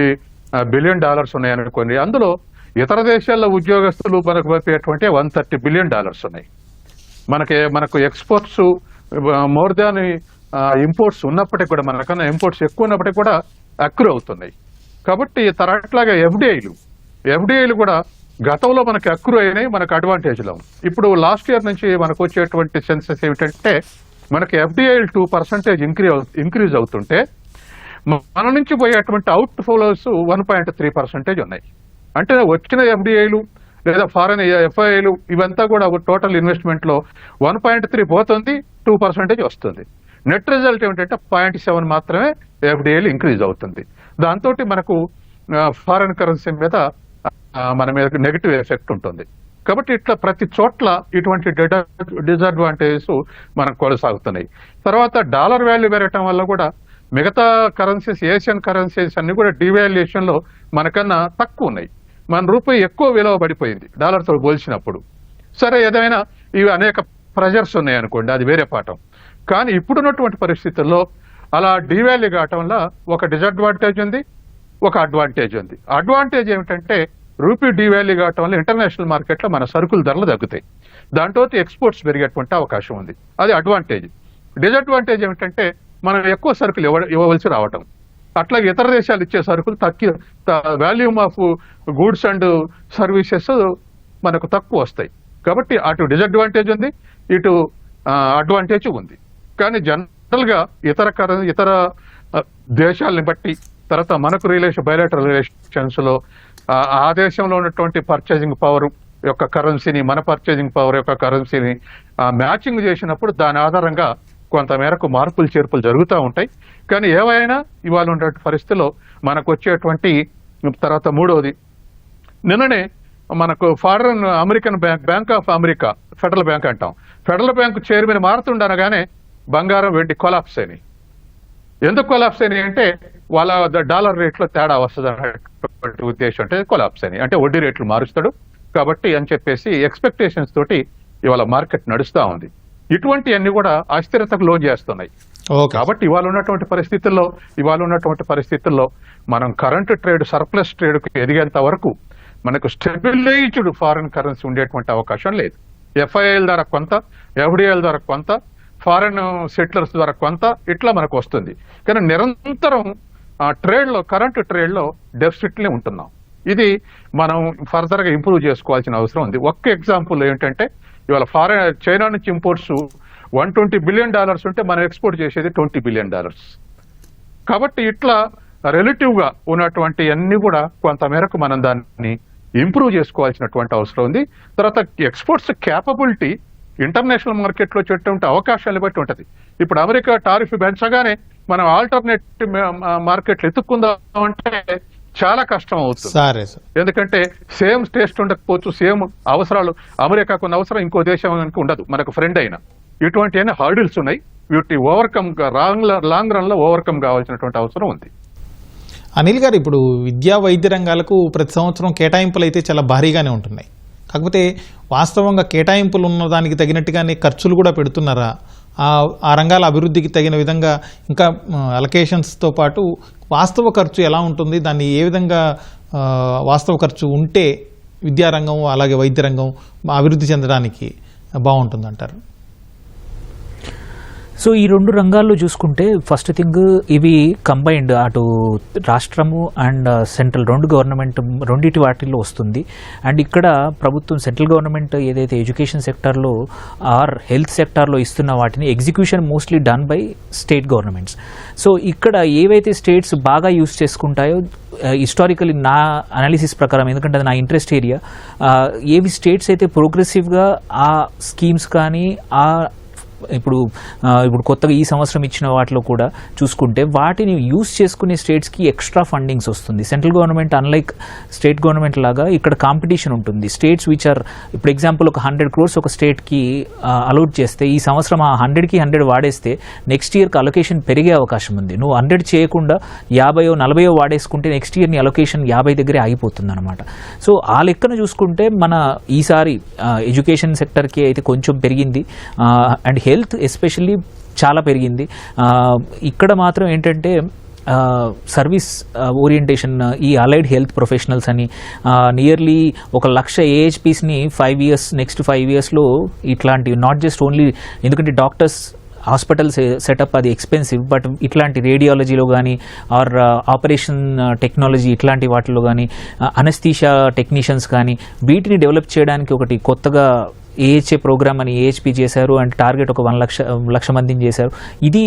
బిలియన్ ఉన్నాయనుకోండి. అందులో ఇతర దేశాల ఉద్యోగస్తులు మనకు పంపేటువంటి $130 బిలియన్ ఉన్నాయి. మనకు ఎక్స్పోర్ట్స్ మోర్ దాన్ ఇంపోర్ట్స్ ఉన్నప్పటికీ కూడా, మనకన్నా ఇంపోర్ట్స్ ఎక్కువ ఉన్నప్పటికీ కూడా అక్రూ అవుతున్నాయి. కాబట్టి అట్లాగే ఎఫ్డిఐలు కూడా గతంలో మనకి అక్రూ అయినాయి, మనకు అడ్వాంటేజ్లో. ఇప్పుడు లాస్ట్ ఇయర్ నుంచి మనకు వచ్చేటువంటి సెన్సెస్ ఏమిటంటే, మనకి ఎఫ్డిఐలు 2% ఇంక్రీజ్ అవుతుంటే మన నుంచి పోయేటువంటి అవుట్ ఫ్లోస్ 1.3% ఉన్నాయి. అంటే వచ్చిన ఎఫ్డిఐలు లేదా ఫారెన్ ఎఫ్ఐఐలు ఇవంతా కూడా టోటల్ ఇన్వెస్ట్మెంట్లో 1.3 పోతుంది, 2% వస్తుంది. నెట్ రిజల్ట్ ఏమిటంటే 0.7 మాత్రమే ఎఫ్డిఐలు ఇంక్రీజ్ అవుతుంది. దాంతో మనకు ఫారెన్ కరెన్సీ మీద మన మీద నెగిటివ్ ఎఫెక్ట్ ఉంటుంది. కాబట్టి ఇట్లా ప్రతి చోట్ల ఇటువంటి డిసడ్వాంటేజెస్ మనకు కొనసాగుతున్నాయి. తర్వాత డాలర్ వాల్యూ పెరగటం వల్ల కూడా మిగతా కరెన్సీస్, ఏషియన్ కరెన్సీస్ అన్ని కూడా డివాల్యుయేషన్ లో మనకన్నా తక్కువ ఉన్నాయి. మన రూపాయి ఎక్కువ విలువ పడిపోయింది డాలర్తో పోల్చినప్పుడు. సరే, ఏదైనా ఇవి అనేక ప్రెజర్స్ ఉన్నాయి అనుకోండి, అది వేరే పాఠం. కానీ ఇప్పుడున్నటువంటి పరిస్థితుల్లో అలా డివాల్యూ కావటం వల్ల ఒక డిసడ్వాంటేజ్ ఉంది, ఒక అడ్వాంటేజ్ ఉంది. అడ్వాంటేజ్ ఏమిటంటే రూపీ డివాల్యూ కావటం వల్ల ఇంటర్నేషనల్ మార్కెట్లో మన సరుకుల ధరలు తగ్గుతాయి, దాంట్లో ఎక్స్పోర్ట్స్ పెరిగేటువంటి అవకాశం ఉంది, అది అడ్వాంటేజ్. డిసడ్వాంటేజ్ ఏమిటంటే మనం ఎక్కువ సరుకులు ఇవ్వవలసి రావటం, అట్లాగే ఇతర దేశాలు ఇచ్చే సరుకులు volume of goods and services మనకు తక్కువ వస్తాయి. కాబట్టి అటు డిసడ్వాంటేజ్ ఉంది, ఇటు అడ్వాంటేజ్ ఉంది. కానీ జనరల్ గా ఇతర దేశాలని బట్టి తర్వాత మనకు బయలాటరల్ రిలేషన్స్ లో ఆ దేశంలో ఉన్నటువంటి పర్చేసింగ్ పవర్ యొక్క కరెన్సీని, మన పర్చేసింగ్ పవర్ యొక్క కరెన్సీని మ్యాచింగ్ చేసినప్పుడు దాని ఆధారంగా కొంతమేరకు మార్పులు చేర్పులు జరుగుతూ ఉంటాయి. కానీ ఏవైనా ఇవాళ ఉండే పరిస్థితిలో మనకు వచ్చేటువంటి తర్వాత మూడవది, నిన్ననే మనకు American bank of America, federal bank అంటాం, ఫెడరల్ బ్యాంక్ చైర్మన్ మారుతుండనగానే బంగారం, వెండి కొలాప్స్ అయినాయి. ఎందుకు కొలాప్స్ అయినాయి అంటే వాళ్ళ డాలర్ రేట్లో తేడా వస్తుంది అనేటువంటి ఉద్దేశం, అంటే కొలాప్స్ అయినాయి అంటే వడ్డీ రేట్లు మారుస్తాడు కాబట్టి అని చెప్పేసి ఎక్స్పెక్టేషన్స్ తోటి ఇవాళ మార్కెట్ నడుస్తూ ఉంది. ఇటువంటివన్నీ కూడా అస్థిరతకు లోన్ చేస్తున్నాయి. కాబట్టి ఇవాళ ఉన్నటువంటి పరిస్థితుల్లో మనం కరెంట్ ట్రేడ్, సర్ప్లస్ ట్రేడ్ కు ఎదిగేంత వరకు మనకు స్టెబిలైజ్డ్ ఫారిన్ కరెన్సీ ఉండేటువంటి అవకాశం లేదు. ఎఫ్ఐఐల ద్వారా కొంత, ఎఫ్డిఐల ద్వారా కొంత, ఫారిన్ సెటిలర్స్ ద్వారా కొంత, ఇట్లా మనకు వస్తుంది. కానీ నిరంతరం కరెంట్ ట్రేడ్ లో డెఫిసిట్లే ఉంటున్నాం. ఇది మనం ఫర్దర్ గా ఇంప్రూవ్ చేసుకోవాల్సిన అవసరం ఉంది. ఒక్క ఎగ్జాంపుల్ ఏంటంటే ఇవాళ చైనా నుంచి ఇంపోర్ట్స్ $120 బిలియన్ ఉంటే మనం ఎక్స్పోర్ట్ చేసేది $20 బిలియన్. కాబట్టి ఇట్లా రిలేటివ్ గా ఉన్నటువంటి అన్ని కూడా కొంతమేరకు మనం దాన్ని ఇంప్రూవ్ చేసుకోవాల్సినటువంటి అవసరం ఉంది. తర్వాత ఎక్స్పోర్ట్స్ క్యాపబిలిటీ ఇంటర్నేషనల్ మార్కెట్ లో వచ్చేటువంటి అవకాశాలను బట్టి ఉంటది. ఇప్పుడు అమెరికా టారిఫ్ పెంచగానే మనం ఆల్టర్నేటివ్ మార్కెట్లు ఎత్తుక్కుందాం అంటే చాలా కష్టం అవుతుంది. ఎందుకంటే సేమ్ టేస్ట్ ఉండకపోవచ్చు, సేమ్ అవసరాలు అమెరికాకు ఉన్న అవసరం ఇంకో దేశానికి ఉండదు, మనకు ఫ్రెండ్ అయినా. ఇటువంటి హర్డిల్స్ ఉన్నాయి, వీటి ఓవర్కమ్ లాంగ్ రన్ లో ఓవర్కమ్ కావాల్సినటువంటి అవసరం ఉంది. అనిల్ గారు, ఇప్పుడు విద్యా వైద్య రంగాలకు ప్రతి సంవత్సరం కేటాయింపులు అయితే చాలా భారీగానే ఉంటున్నాయి. కాకపోతే వాస్తవంగా కేటాయింపులు ఉన్న దానికి తగినట్టుగానే ఖర్చులు కూడా పెడుతున్నారా? ఆ రంగాల అభివృద్ధికి తగిన విధంగా ఇంకా అలొకేషన్స్తో పాటు వాస్తవ ఖర్చు ఎలా ఉంటుంది? దాన్ని ఏ విధంగా వాస్తవ ఖర్చు ఉంటే విద్యారంగం అలాగే వైద్య రంగం అభివృద్ధి చెందడానికి బాగుంటుందంటారు? సో ఈ రెండు రంగాల్లో చూసుకుంటే ఫస్ట్ థింగ్, ఇవి కంబైన్డ్, అటు రాష్ట్రము అండ్ సెంట్రల్ రెండిటి వాటిల్లో వస్తుంది. అండ్ ఇక్కడ ప్రభుత్వం, సెంట్రల్ గవర్నమెంట్ ఏదైతే ఎడ్యుకేషన్ సెక్టార్లో ఆర్ హెల్త్ సెక్టార్లో ఇస్తున్న వాటిని execution mostly done by state governments. So ఇక్కడ ఏవైతే స్టేట్స్ బాగా యూజ్ చేసుకుంటాయో, హిస్టారికలీ నా అనాలిసిస్ ప్రకారం, ఎందుకంటే అది నా ఇంట్రెస్ట్ ఏరియా, ఏవి స్టేట్స్ అయితే ప్రోగ్రెసివ్గా ఆ స్కీమ్స్ కానీ ఇప్పుడు కొత్తగా ఈ సంవత్సరం ఇచ్చిన వాటిలో కూడా చూసుకుంటే వాటిని యూజ్ చేసుకునే స్టేట్స్కి ఎక్స్ట్రా ఫండింగ్స్ వస్తుంది. Central government unlike state government లాగా ఇక్కడ కాంపిటీషన్ ఉంటుంది. స్టేట్స్ విచ్ ఆర్, ఇప్పుడు ఎగ్జాంపుల్ ఒక 100 crores ఒక స్టేట్కి అలౌట్ చేస్తే, ఈ సంవత్సరం ఆ 100కి 100 వాడేస్తే నెక్స్ట్ ఇయర్కి అలొకేషన్ పెరిగే అవకాశం ఉంది. నువ్వు 100 చేయకుండా 50-40 వాడేసుకుంటే నెక్స్ట్ ఇయర్ నీ అలొకేషన్ 50 దగ్గరే ఆగిపోతుంది అనమాట. సో ఆ లెక్కను చూసుకుంటే మన ఈసారి ఎడ్యుకేషన్ సెక్టర్కి అయితే కొంచెం పెరిగింది, అండ్ హెల్త్ ఎస్పెషల్లీ చాలా పెరిగింది. ఇక్కడ మాత్రం ఏంటంటే సర్వీస్ ఓరియంటేషన్, ఈ అలైడ్ హెల్త్ ప్రొఫెషనల్స్ అని నియర్లీ 1,00,000 AHPsని నెక్స్ట్ 5 yearsలో ఇట్లాంటి, నాట్ జస్ట్ ఓన్లీ, ఎందుకంటే డాక్టర్స్ హాస్పిటల్ సెటప్ అది ఎక్స్పెన్సివ్, బట్ ఇట్లాంటి రేడియాలజీలో కానీ ఆర్ ఆపరేషన్ టెక్నాలజీ ఇట్లాంటి వాటిలో కానీ, అనస్థీషియా టెక్నీషియన్స్ కానీ, వీటిని డెవలప్ చేయడానికి ఒకటి కొత్తగా AHA ప్రోగ్రామ్ అని AHP చేశారు. అండ్ టార్గెట్ ఒక 1,00,000 మందిని చేశారు. ఇది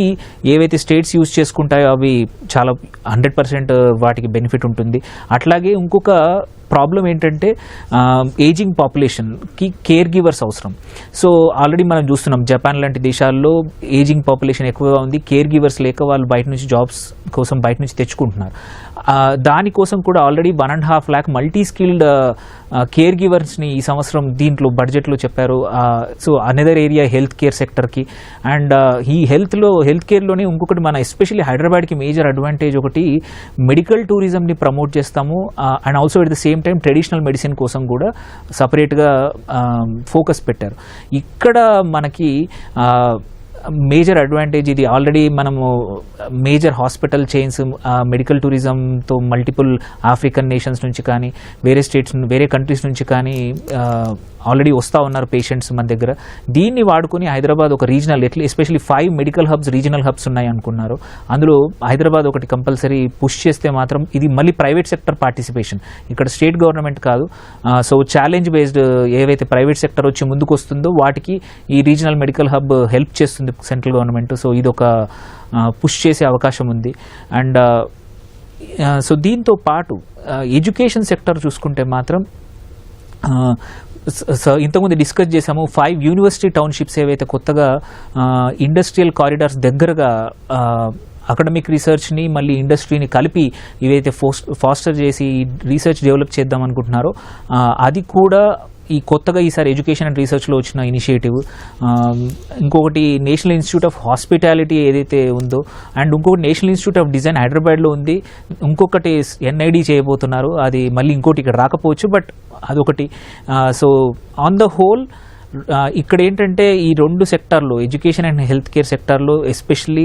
ఏవైతే స్టేట్స్ యూజ్ చేసుకుంటాయో అవి చాలా 100% వాటికి బెనిఫిట్ ఉంటుంది. అట్లాగే ఇంకొక ప్రాబ్లం ఏంటంటే ఏజింగ్ పాపులేషన్కి కేర్ గివర్స్ అవసరం. సో ఆల్రెడీ మనం చూస్తున్నాం జపాన్ లాంటి దేశాల్లో ఏజింగ్ పాపులేషన్ ఎక్కువగా ఉంది, కేర్ గివర్స్ లేక వాళ్ళు బయట నుంచి జాబ్స్ కోసం బయట నుంచి తెచ్చుకుంటున్నారు. దానికోసం కూడా already 1.5 lakh multi skilled care గివర్స్ని ఈ సంవత్సరం దీంట్లో బడ్జెట్లో చెప్పారు. So another area health care సెక్టర్కి. అండ్ ఈ హెల్త్ కేర్లోనే ఇంకొకటి మన ఎస్పెషల్లీ హైదరాబాద్కి మేజర్ అడ్వాంటేజ్ ఒకటి మెడికల్ టూరిజంని ప్రమోట్ చేస్తాము. And also at the same time traditional medicine కోసం కూడా సపరేట్గా ఫోకస్ పెట్టారు. ఇక్కడ మనకి మేజర్ అడ్వాంటేజ్ ఇది. ఆల్రెడీ మనము మేజర్ హాస్పిటల్ చైన్స్ మెడికల్ టూరిజంతో మల్టిపుల్ ఆఫ్రికన్ నేషన్స్ నుంచి కానీ వేరే కంట్రీస్ నుంచి కానీ ఆల్రెడీ వస్తూ ఉన్నారు పేషెంట్స్ మన దగ్గర. దీన్ని వాడుకొని హైదరాబాద్ ఒక regional especially 5 medical hubs regional hubs ఉన్నాయి అనుకున్నారు. అందులో హైదరాబాద్ ఒకటి కంపల్సరీ పుష్ చేస్తే మాత్రం ఇది మళ్ళీ ప్రైవేట్ సెక్టర్ పార్టిసిపేషన్, ఇక్కడ స్టేట్ గవర్నమెంట్ కాదు. సో ఛాలెంజ్ బేస్డ్ ఏవైతే ప్రైవేట్ సెక్టర్ వచ్చి ముందుకు వస్తుందో వాటికి ఈ రీజనల్ మెడికల్ హబ్ హెల్ప్ చేస్తుంది సెంట్రల్ గవర్నమెంట్. సో ఇది ఒక పుష్ చేసే అవకాశం ఉంది. అండ్ సో దీంతో పాటు ఎడ్యుకేషన్ సెక్టర్ చూసుకుంటే మాత్రం ఇంతకుముందు డిస్కస్ చేసాము 5 యూనివర్సిటీ టౌన్షిప్స్ ఏవైతే కొత్తగా ఇండస్ట్రియల్ కారిడార్స్ దగ్గరగా అకాడమిక్ రీసెర్చ్ని మళ్ళీ ఇండస్ట్రీని కలిపి ఇవైతే ఫాస్టర్ చేసి రీసెర్చ్ డెవలప్ చేద్దాం అనుకుంటున్నారో అది కూడా ఈ కొత్తగా ఈసారి ఎడ్యుకేషన్ అండ్ రీసెర్చ్లో వచ్చిన ఇనిషియేటివ్. ఇంకొకటి నేషనల్ ఇన్స్టిట్యూట్ ఆఫ్ హాస్పిటాలిటీ ఏదైతే ఉందో, అండ్ ఇంకొకటి నేషనల్ ఇన్స్టిట్యూట్ ఆఫ్ డిజైన్ హైదరాబాద్లో ఉంది, ఇంకొకటి NID చేయబోతున్నారు. అది మళ్ళీ ఇంకోటి ఇక్కడ రాకపోవచ్చు, బట్ అదొకటి. సో ఆన్ ద హోల్ ఇక్కడ ఏంటంటే ఈ 2 సెక్టార్లో ఎడ్యుకేషన్ అండ్ హెల్త్ కేర్ సెక్టార్లో ఎస్పెషల్లీ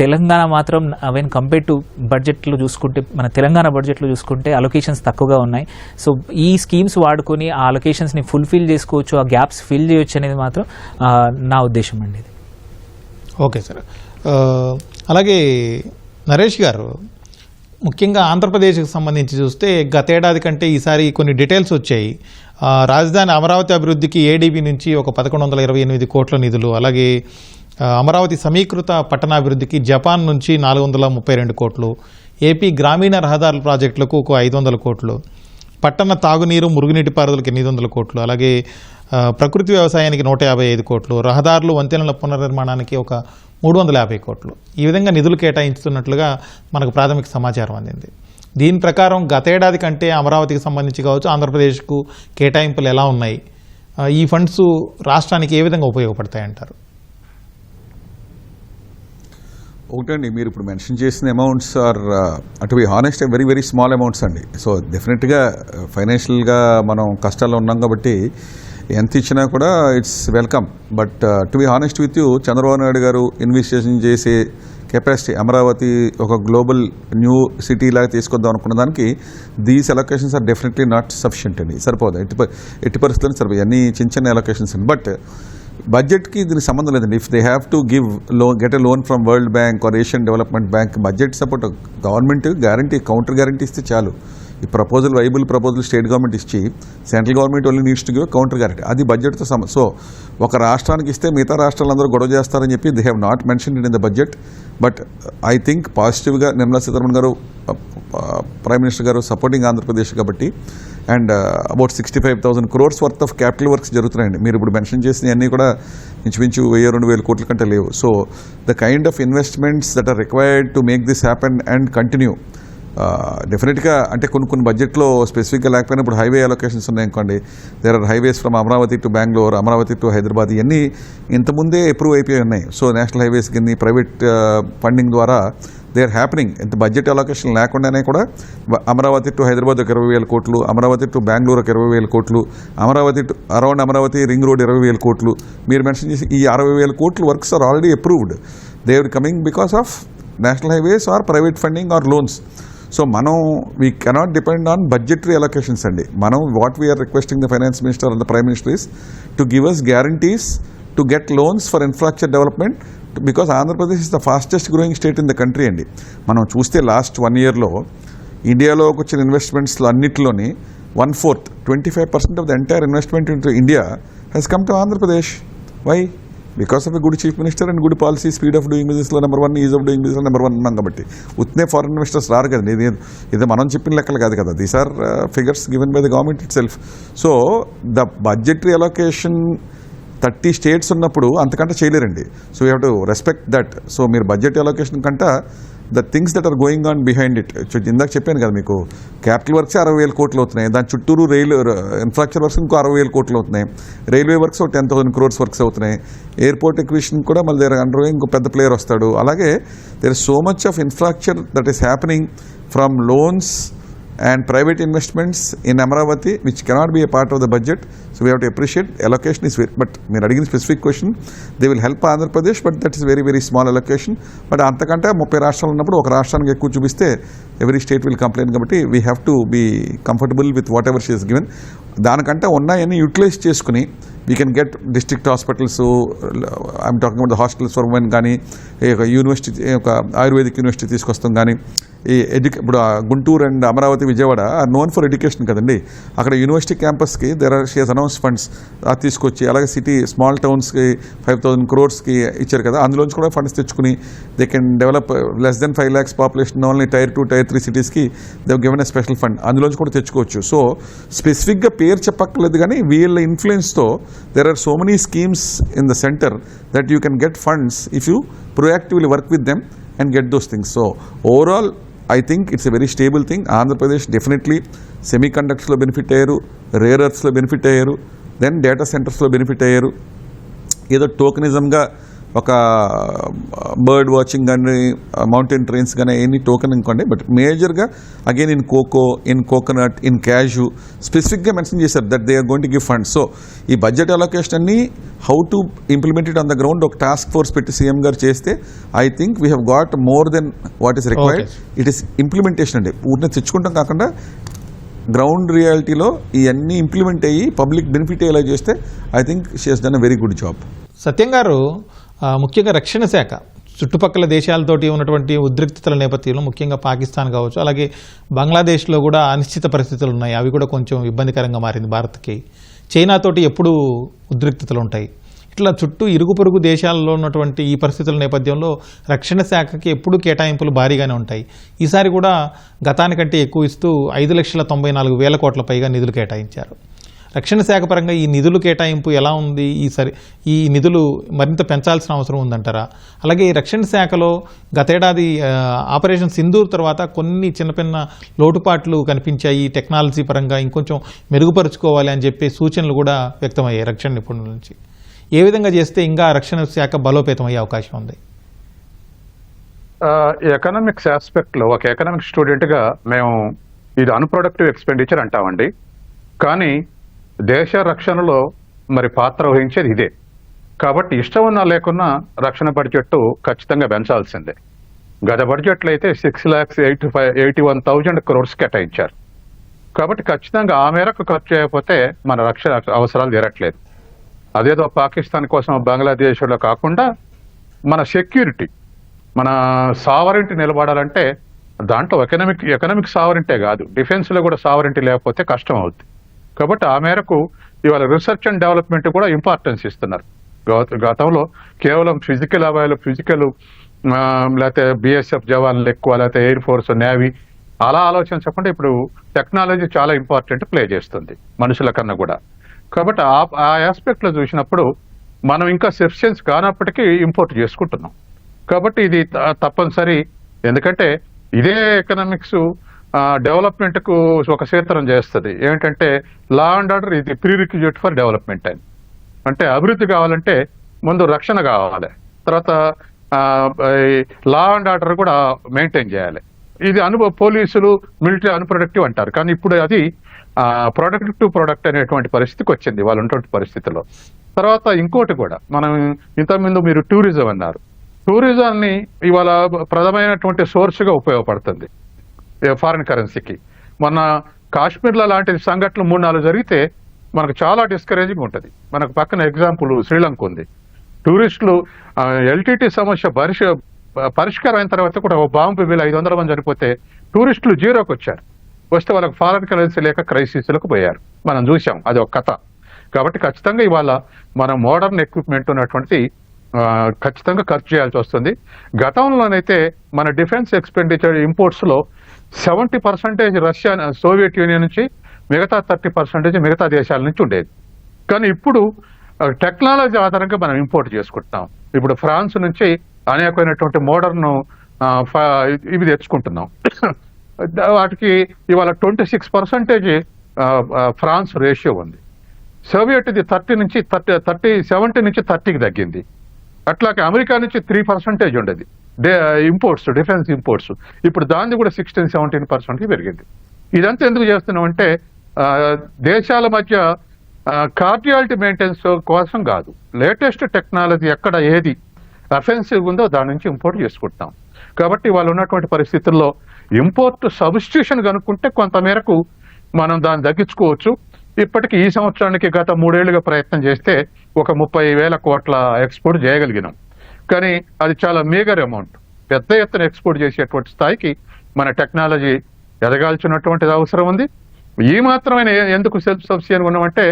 తెలంగాణ మాత్రం వెన్ కంపేర్ టు బడ్జెట్లో చూసుకుంటే మన తెలంగాణ బడ్జెట్లో చూసుకుంటే అలొకేషన్స్ తక్కువగా ఉన్నాయి. సో ఈ స్కీమ్స్ వాడుకొని ఆ అలొకేషన్స్ని ఫుల్ఫిల్ చేసుకోవచ్చు, ఆ గ్యాప్స్ ఫిల్ చేయొచ్చు అనేది మాత్రం నా ఉద్దేశం అండి. Okay sir. అలాగే నరేష్ గారు, ముఖ్యంగా ఆంధ్రప్రదేశ్కి సంబంధించి చూస్తే గతేడాది కంటే ఈసారి కొన్ని డీటెయిల్స్ వచ్చాయి. రాజధాని అమరావతి అభివృద్ధికి ADB నుంచి ఒక 1128 కోట్ల నిధులు, అలాగే అమరావతి సమీకృత పట్టణాభివృద్ధికి జపాన్ నుంచి 432 కోట్లు, ఏపీ గ్రామీణ రహదారుల ప్రాజెక్టులకు ఒక 500 కోట్లు, పట్టణ తాగునీరు మురుగునీటి పారుదలకి 800 కోట్లు, అలాగే ప్రకృతి వ్యవసాయానికి 155 కోట్లు, రహదారులు వంతెనల పునర్నిర్మాణానికి ఒక 350 కోట్లు, ఈ విధంగా నిధులు కేటాయిస్తున్నట్లుగా మనకు ప్రాథమిక సమాచారం అందింది. దీని ప్రకారం గతేడాది కంటే అమరావతికి సంబంధించి కావచ్చు ఆంధ్రప్రదేశ్కు కేటాయింపులు ఎలా ఉన్నాయి, ఈ ఫండ్స్ రాష్ట్రానికి ఏ విధంగా ఉపయోగపడతాయంటారు? ఒకటండి, మీరు ఇప్పుడు మెన్షన్ చేసిన amounts are to be honest very very small amounts అండి. సో డెఫినెట్గా ఫైనాన్షియల్గా మనం కష్టాల్లో ఉన్నాం కాబట్టి ఎంత ఇచ్చినా కూడా it's welcome. But to be honest with you, Chandrababu Naidu garu investigation చేసే కెపాసిటీ అమరావతి ఒక గ్లోబల్ న్యూ సిటీ లాగా తీసుకొద్దాం అనుకున్న దానికి these allocations are definitely not sufficient అండి. సరిపోదు, ఎట్టి పరిస్థితుల్లో సరిపోదు, అన్ని చిన్న అలొకేషన్స్ అండి. బట్ బడ్జెట్కి దీనికి సంబంధం లేదండి. If they have to give get a loan from World Bank or Asian Development Bank, budget support government guarantee counter guarantee ఇస్తే చాలు. ఈ proposal viable proposal state government ఇచ్చి central government only needs to give counter guarantee, అది బడ్జెట్తో సో ఒక రాష్ట్రానికి ఇస్తే మిగతా రాష్ట్రాలందరూ గొడవ చేస్తారని చెప్పి they have not mention in the budget. But I think పాజిటివ్గా నిర్మలా సీతారామన్ గారు, ప్రైమ్ మినిస్టర్ గారు సపోర్టింగ్ ఆంధ్రప్రదేశ్ కాబట్టి, and about 65,000 crores worth of capital works జరుగుతున్నాయండి. మీరు ఇప్పుడు మెన్షన్ చేసిన అన్నీ కూడా ఇంచుమించు 1,000-2,000 కోట్ల కంటే లేవు. So the kind of investments that are required to make this happen and continue డెఫినెట్గా, అంటే కొన్ని బడ్జెట్లో స్పెసిఫిక్గా లేకపోయినా ఇప్పుడు హైవే అలొకేషన్స్ ఉన్నాయనుకోండి, there are highways from Amaravati to Bengaluru, Amaravati to Hyderabad, ఇవన్నీ ఇంతకుముందే అప్రూవ్ అయిపోయి ఉన్నాయి. సో నేషనల్ హైవేస్ కింద ప్రైవేట్ ఫండింగ్ ద్వారా దే ఆర్ హ్యాపెనింగ్. ఇంత బడ్జెట్ అలొకేషన్ లేకుండానే కూడా అమరావతి టు హైదరాబాద్ ఒక 20,000 కోట్లు, అమరావతి టు బెంగళూరు ఒక 20,000 కోట్లు, Amaravati to around Amaravati ring road 20,000 కోట్లు, మీరు మెన్షన్ చేసి ఈ 60,000 కోట్లు works are already approved. They are coming because of national highways or private funding or loans. So మనం we cannot depend on budgetary allocations అండి. మనం what we're requesting the finance minister and the prime minister is to give us guarantees to get loans for infrastructure development, because Andhra Pradesh is the fastest growing state in the country అండి. మనం చూస్తే లాస్ట్ 1 yearలో ఇండియాలోకి వచ్చిన ఇన్వెస్ట్మెంట్స్లో అన్నింటిలోని 1/4 25% of the entire investment into India has come to Andhra Pradesh. Why? Because of a good chief minister and good policy, speed of doing బిజినెస్లో number 1, ease of doing business number 1 ఉన్నాం కాబట్టి ఉత్నే ఫారెన్ ఇన్వెస్టర్స్ రారు కదండి. ఇది మనం చెప్పిన లెక్కలు కాదు కదా, these are figures given by the government itself. So the budgetary allocation 30 states ఉన్నప్పుడు అంతకంటే చేయలేరండి. So you have to respect that. So మీరు బడ్జెట్ అలొకేషన్ కంటే the things that are going on behind it, ఇందాక చెప్పాను కదా మీకు, క్యాపిటల్ వర్క్స్ 60,000 కోట్లు అవుతున్నాయి, దాని చుట్టూరు రైలు ఇన్ఫ్రాస్ట్రక్చర్ వర్క్స్ ఇంకో 60,000 కోట్లు అవుతున్నాయి, రైల్వే వర్క్స్ 10,000 crores వర్క్స్ అవుతున్నాయి, ఎయిర్పోర్ట్ ఎక్విజిషన్ కూడా మళ్ళీ అండర్ ఇంకో పెద్ద ప్లేయర్ వస్తాడు. అలాగే there is so much of infrastructure that is happening from loans and private investments in Amaravati which cannot be a part of the budget. So we have to appreciate allocation is very, but మీరు అడిగిన specific question, they will help Andhra Pradesh, but that is very very small allocation. But అంతకంటే 30 రాష్ట్రాలు ఉన్నప్పుడు ఒక రాష్ట్రానికి ఎక్కువ చూపిస్తే every state will complain, కాబట్టి we have to be comfortable with whatever she has given. దానికంటే ఉన్నాయని యూటిలైజ్ చేసుకుని we can get district hospitals, I'm talking about the hospitals for women, కానీ ఒక యూనివర్సిటీ, ఒక ఆయుర్వేదిక్ యూనివర్సిటీ తీసుకొస్తాం, కానీ ఈ ఇప్పుడు Guntur and Amaravati, Vijayawada are known for education కదండి. అక్కడ యూనివర్సిటీ క్యాంపస్కి షీ హెస్ అనౌన్స్ ఫండ్స్ తీసుకొచ్చి, అలాగే సిటీ స్మాల్ టౌన్స్కి 5,000 crores ఇచ్చారు కదా, అందులోంచి కూడా ఫండ్స్ తెచ్చుకుని they can develop less than 5 lakhs population only Tier 2, Tier 3 సిటీస్కి they given a special fund, అందులోంచి కూడా తెచ్చుకోవచ్చు. సో స్పెసిఫిక్గా పేరు చెప్పక్కర్లేదు, కానీ వీళ్ళ ఇన్ఫ్లుయెన్స్తో there are so many schemes in the center that you can get funds if you proactively work with them and get those things. So overall I think it's a very stable thing. Andhra Pradesh definitely semiconductors lo benefit ayyaru, rare earths lo benefit ayyaru, then data centers lo benefit ayyaru. ఏదో టోకెనిజంగా ఒక బర్డ్ వాచింగ్ కానీ మౌంటైన్ ట్రైన్స్ కానీ ఎనీ టోకెన్ అనుకోండి, బట్ మేజర్గా again in cocoa, in coconut, in cashew స్పెసిఫిక్గా మెన్షన్ చేశారు that they are going to give funds. So ఈ బడ్జెట్ అలొకేషన్ అన్ని how to implement it on the ground ఒక టాస్క్ ఫోర్స్ పెట్టి సీఎం గారు చేస్తే I think we have got more than what is required. It is implementation అండి, ఊరిని తెచ్చుకుంటాం కాకుండా గ్రౌండ్ రియాలిటీలో ఇవన్నీ ఇంప్లిమెంట్ అయ్యి పబ్లిక్ బెనిఫిట్ అయ్యేలా చేస్తే I think she has done a very good job. Satyam గారు, ముఖ్యంగా రక్షణ శాఖ చుట్టుపక్కల దేశాలతోటి ఉన్నటువంటి ఉద్రిక్తతల నేపథ్యంలో, ముఖ్యంగా పాకిస్తాన్ కావచ్చు, అలాగే బంగ్లాదేశ్లో కూడా అనిశ్చిత పరిస్థితులు ఉన్నాయి, అవి కూడా కొంచెం ఇబ్బందికరంగా మారింది భారత్కి. చైనాతోటి ఎప్పుడూ ఉద్రిక్తతలు ఉంటాయి. ఇట్లా చుట్టూ ఇరుగు పొరుగు దేశాల్లో ఉన్నటువంటి ఈ పరిస్థితుల నేపథ్యంలో రక్షణ శాఖకి ఎప్పుడూ కేటాయింపులు భారీగానే ఉంటాయి. ఈసారి కూడా గతానికంటే ఎక్కువ ఇస్తూ 5,94,000 కోట్ల పైగా నిధులు కేటాయించారు. రక్షణ శాఖ పరంగా ఈ నిధులు కేటాయింపు ఎలా ఉంది? ఈ నిధులు మరింత పెంచాల్సిన అవసరం ఉందంటారా? అలాగే ఈ రక్షణ శాఖలో గతేడాది ఆపరేషన్ సింధూర్ తర్వాత కొన్ని చిన్నపిన్న లోటుపాట్లు కనిపించాయి, టెక్నాలజీ పరంగా ఇంకొంచెం మెరుగుపరుచుకోవాలి అని చెప్పి సూచనలు కూడా వ్యక్తమయ్యాయి రక్షణ నిపుణుల నుంచి. ఏ విధంగా చేస్తే ఇంకా రక్షణ శాఖ బలోపేతం అయ్యే అవకాశం ఉంది? ఎకనామిక్స్ ఆస్పెక్ట్లో ఒక ఎకనామిక్ స్టూడెంట్గా మేము ఇది అన్ప్రొడక్టివ్ ఎక్స్పెండిచర్ అంటామండి. కానీ దేశ రక్షణలో మరి పాత్ర వహించేది ఇదే. కాబట్టి ఇష్టం ఉన్నా లేకున్నా రక్షణ బడ్జెట్ ఖచ్చితంగా పెంచాల్సిందే. గత బడ్జెట్లో అయితే 6,81,000 crores కేటాయించారు. కాబట్టి ఖచ్చితంగా ఆ మేరకు ఖర్చు చేయకపోతే మన రక్షణ అవసరాలు తీరట్లేదు. అదేదో పాకిస్తాన్ కోసం బంగ్లాదేశ్లో కాకుండా మన సెక్యూరిటీ, మన సావరెంటీ నిలబడాలంటే దాంట్లో ఎకనామిక్ సావరెంటే కాదు, డిఫెన్స్లో కూడా సావరెంటీ లేకపోతే కష్టం అవుతుంది. కాబట్టి ఆ మేరకు ఇవాళ రీసెర్చ్ అండ్ డెవలప్మెంట్ కూడా ఇంపార్టెన్స్ ఇస్తున్నారు. గతంలో కేవలం ఫిజికల్ లేకపోతే బిఎస్ఎఫ్ జవాన్లు ఎక్కువ, లేకపోతే ఎయిర్ ఫోర్స్, నేవీ అలా ఆలోచించకుండా ఇప్పుడు టెక్నాలజీ చాలా ఇంపార్టెంట్ ప్లే చేస్తుంది మనుషుల కన్నా కూడా. కాబట్టి ఆ ఆస్పెక్ట్లో చూసినప్పుడు మనం ఇంకా సఫిషియన్స్ కానప్పటికీ ఇంపోర్ట్ చేసుకుంటున్నాం. కాబట్టి ఇది తప్పనిసరి, ఎందుకంటే ఇదే ఎకనామిక్స్ డెవలప్మెంట్కు ఒక సూత్రం చేస్తుంది. ఏంటంటే లా అండ్ ఆర్డర్ ఇది ప్రీ రిక్విజిట్ ఫర్ డెవలప్మెంట్ అని. అంటే అభివృద్ధి కావాలంటే ముందు రక్షణ కావాలి, తర్వాత లా అండ్ ఆర్డర్ కూడా మెయింటైన్ చేయాలి. ఇది పోలీసులు మిలిటరీ అన్ప్రొడక్టివ్ అంటారు, కానీ ఇప్పుడు అది ప్రొడక్ట్ టు ప్రొడక్ట్ అనేటువంటి పరిస్థితికి వచ్చింది వాళ్ళు ఉన్నటువంటి పరిస్థితుల్లో. తర్వాత ఇంకోటి కూడా, మనం ఇంతకుముందు మీరు టూరిజం అన్నారు, టూరిజాన్ని ఇవాళ ప్రధానమైనటువంటి సోర్స్గా ఉపయోగపడుతుంది ఫారిన్ కరెన్సీకి. మొన్న కాశ్మీర్లో లాంటి సంఘటనలు 3-4 జరిగితే మనకు చాలా డిస్కరేజింగ్ ఉంటుంది. మనకు పక్కన ఎగ్జాంపుల్ శ్రీలంక ఉంది. టూరిస్టులు ఎల్టీటీ సమస్య పరిష్కారం అయిన తర్వాత కూడా బాంబు వేల 500 మంది చనిపోతే టూరిస్టులు జీరోకి వచ్చారు. వస్తే వాళ్ళకి ఫారిన్ కరెన్సీ లేక క్రైసిస్లకు పోయారు. మనం చూసాం, అది ఒక కథ. కాబట్టి ఖచ్చితంగా ఇవాళ మనం మోడర్న్ ఎక్విప్మెంట్ ఉన్నటువంటి ఖచ్చితంగా ఖర్చు చేయాల్సి వస్తుంది. గతంలోనైతే మన డిఫెన్స్ ఎక్స్పెండిచర్ ఇంపోర్ట్స్లో 70% రష్యా సోవియట్ యూనియన్ నుంచి, మిగతా 30% మిగతా దేశాల నుంచి ఉండేది. కానీ ఇప్పుడు టెక్నాలజీ ఆధారంగా మనం ఇంపోర్ట్ చేసుకుంటున్నాం. ఇప్పుడు ఫ్రాన్స్ నుంచి అనేకమైనటువంటి మోడర్న్ ఇవి తెచ్చుకుంటున్నాం. వాటికి ఇవాళ 26% ఫ్రాన్స్ రేషియో ఉంది. సోవియట్ది 70 నుంచి 30కి తగ్గింది. అట్లాగే అమెరికా నుంచి 3% ఉండేది ఇంపోర్ట్స్, డిఫెన్స్ ఇంపోర్ట్స్. ఇప్పుడు దాన్ని కూడా 16-17% పెరిగింది. ఇదంతా ఎందుకు చేస్తున్నామంటే దేశాల మధ్య కార్డియాలిటీ మెయింటెనెన్స్ కోసం కాదు, లేటెస్ట్ టెక్నాలజీ ఎక్కడ ఏది అఫెన్సివ్ ఉందో దాని నుంచి ఇంపోర్ట్ చేసుకుంటున్నాం. కాబట్టి వాళ్ళు ఉన్నటువంటి పరిస్థితుల్లో ఇంపోర్ట్ సబ్స్టిట్యూషన్ కనుక్కుంటే కొంతమేరకు మనం దాన్ని తగ్గించుకోవచ్చు. ఇప్పటికీ ఈ సంవత్సరానికి గత 3 ఏళ్లుగా ప్రయత్నం చేస్తే ఒక 30,000 కోట్ల ఎక్స్పోర్ట్ చేయగలిగినాం. కానీ అది చాలా మేగర్ అమౌంట్. పెద్ద ఎత్తున ఎక్స్పోర్ట్ చేసేటువంటి స్థాయికి మన టెక్నాలజీ ఎదగాల్సినటువంటిది అవసరం ఉంది. ఈ మాత్రమైన ఎందుకు సెల్ఫ్ సఫిషియెంట్ ఉన్నామంటే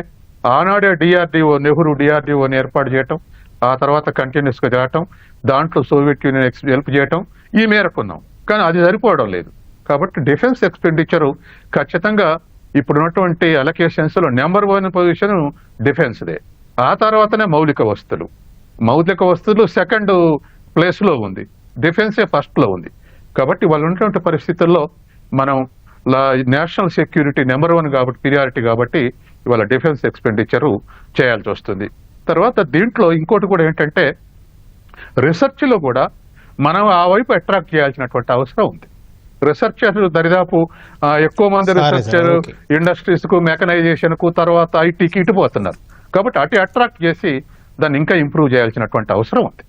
ఆనాడే డిఆర్డిఓ, నెహ్రూ డిఆర్డిఓని ఏర్పాటు చేయటం, ఆ తర్వాత కంటిన్యూస్గా చేయటం, దాంట్లో సోవియట్ యూనియన్ హెల్ప్ చేయటం, ఈ మేరకు ఉన్నాం. కానీ అది సరిపోవడం లేదు. కాబట్టి డిఫెన్స్ ఎక్స్పెండిచరు ఖచ్చితంగా ఇప్పుడున్నటువంటి అలొకేషన్స్లో నెంబర్ 1 పొజిషన్ డిఫెన్స్దే. ఆ తర్వాతనే మౌలిక వస్తువులు సెకండ్ ప్లేస్లో ఉంది, డిఫెన్సే ఫస్ట్లో ఉంది. కాబట్టి వాళ్ళు ఉన్నటువంటి పరిస్థితుల్లో మనం నేషనల్ సెక్యూరిటీ నెంబర్ 1 కాబట్టి, ప్రియారిటీ కాబట్టి ఇవాళ డిఫెన్స్ ఎక్స్పెండిచరు చేయాల్సి వస్తుంది. తర్వాత దీంట్లో ఇంకోటి కూడా ఏంటంటే రీసెర్చ్లో కూడా మనం ఆ వైపు అట్రాక్ట్ చేయాల్సినటువంటి అవసరం ఉంది. రీసెర్చర్ దరిదాపు ఎక్కువ మంది రీసెర్చర్ ఇండస్ట్రీస్ కు, మెకనైజేషన్ కు, తర్వాత ఐటీకి ఇటుపోతున్నారు. కాబట్టి అటు అట్రాక్ట్ చేసి దాన్ని ఇంకా ఇంప్రూవ్ చేయాల్సినటువంటి అవసరం ఉంది.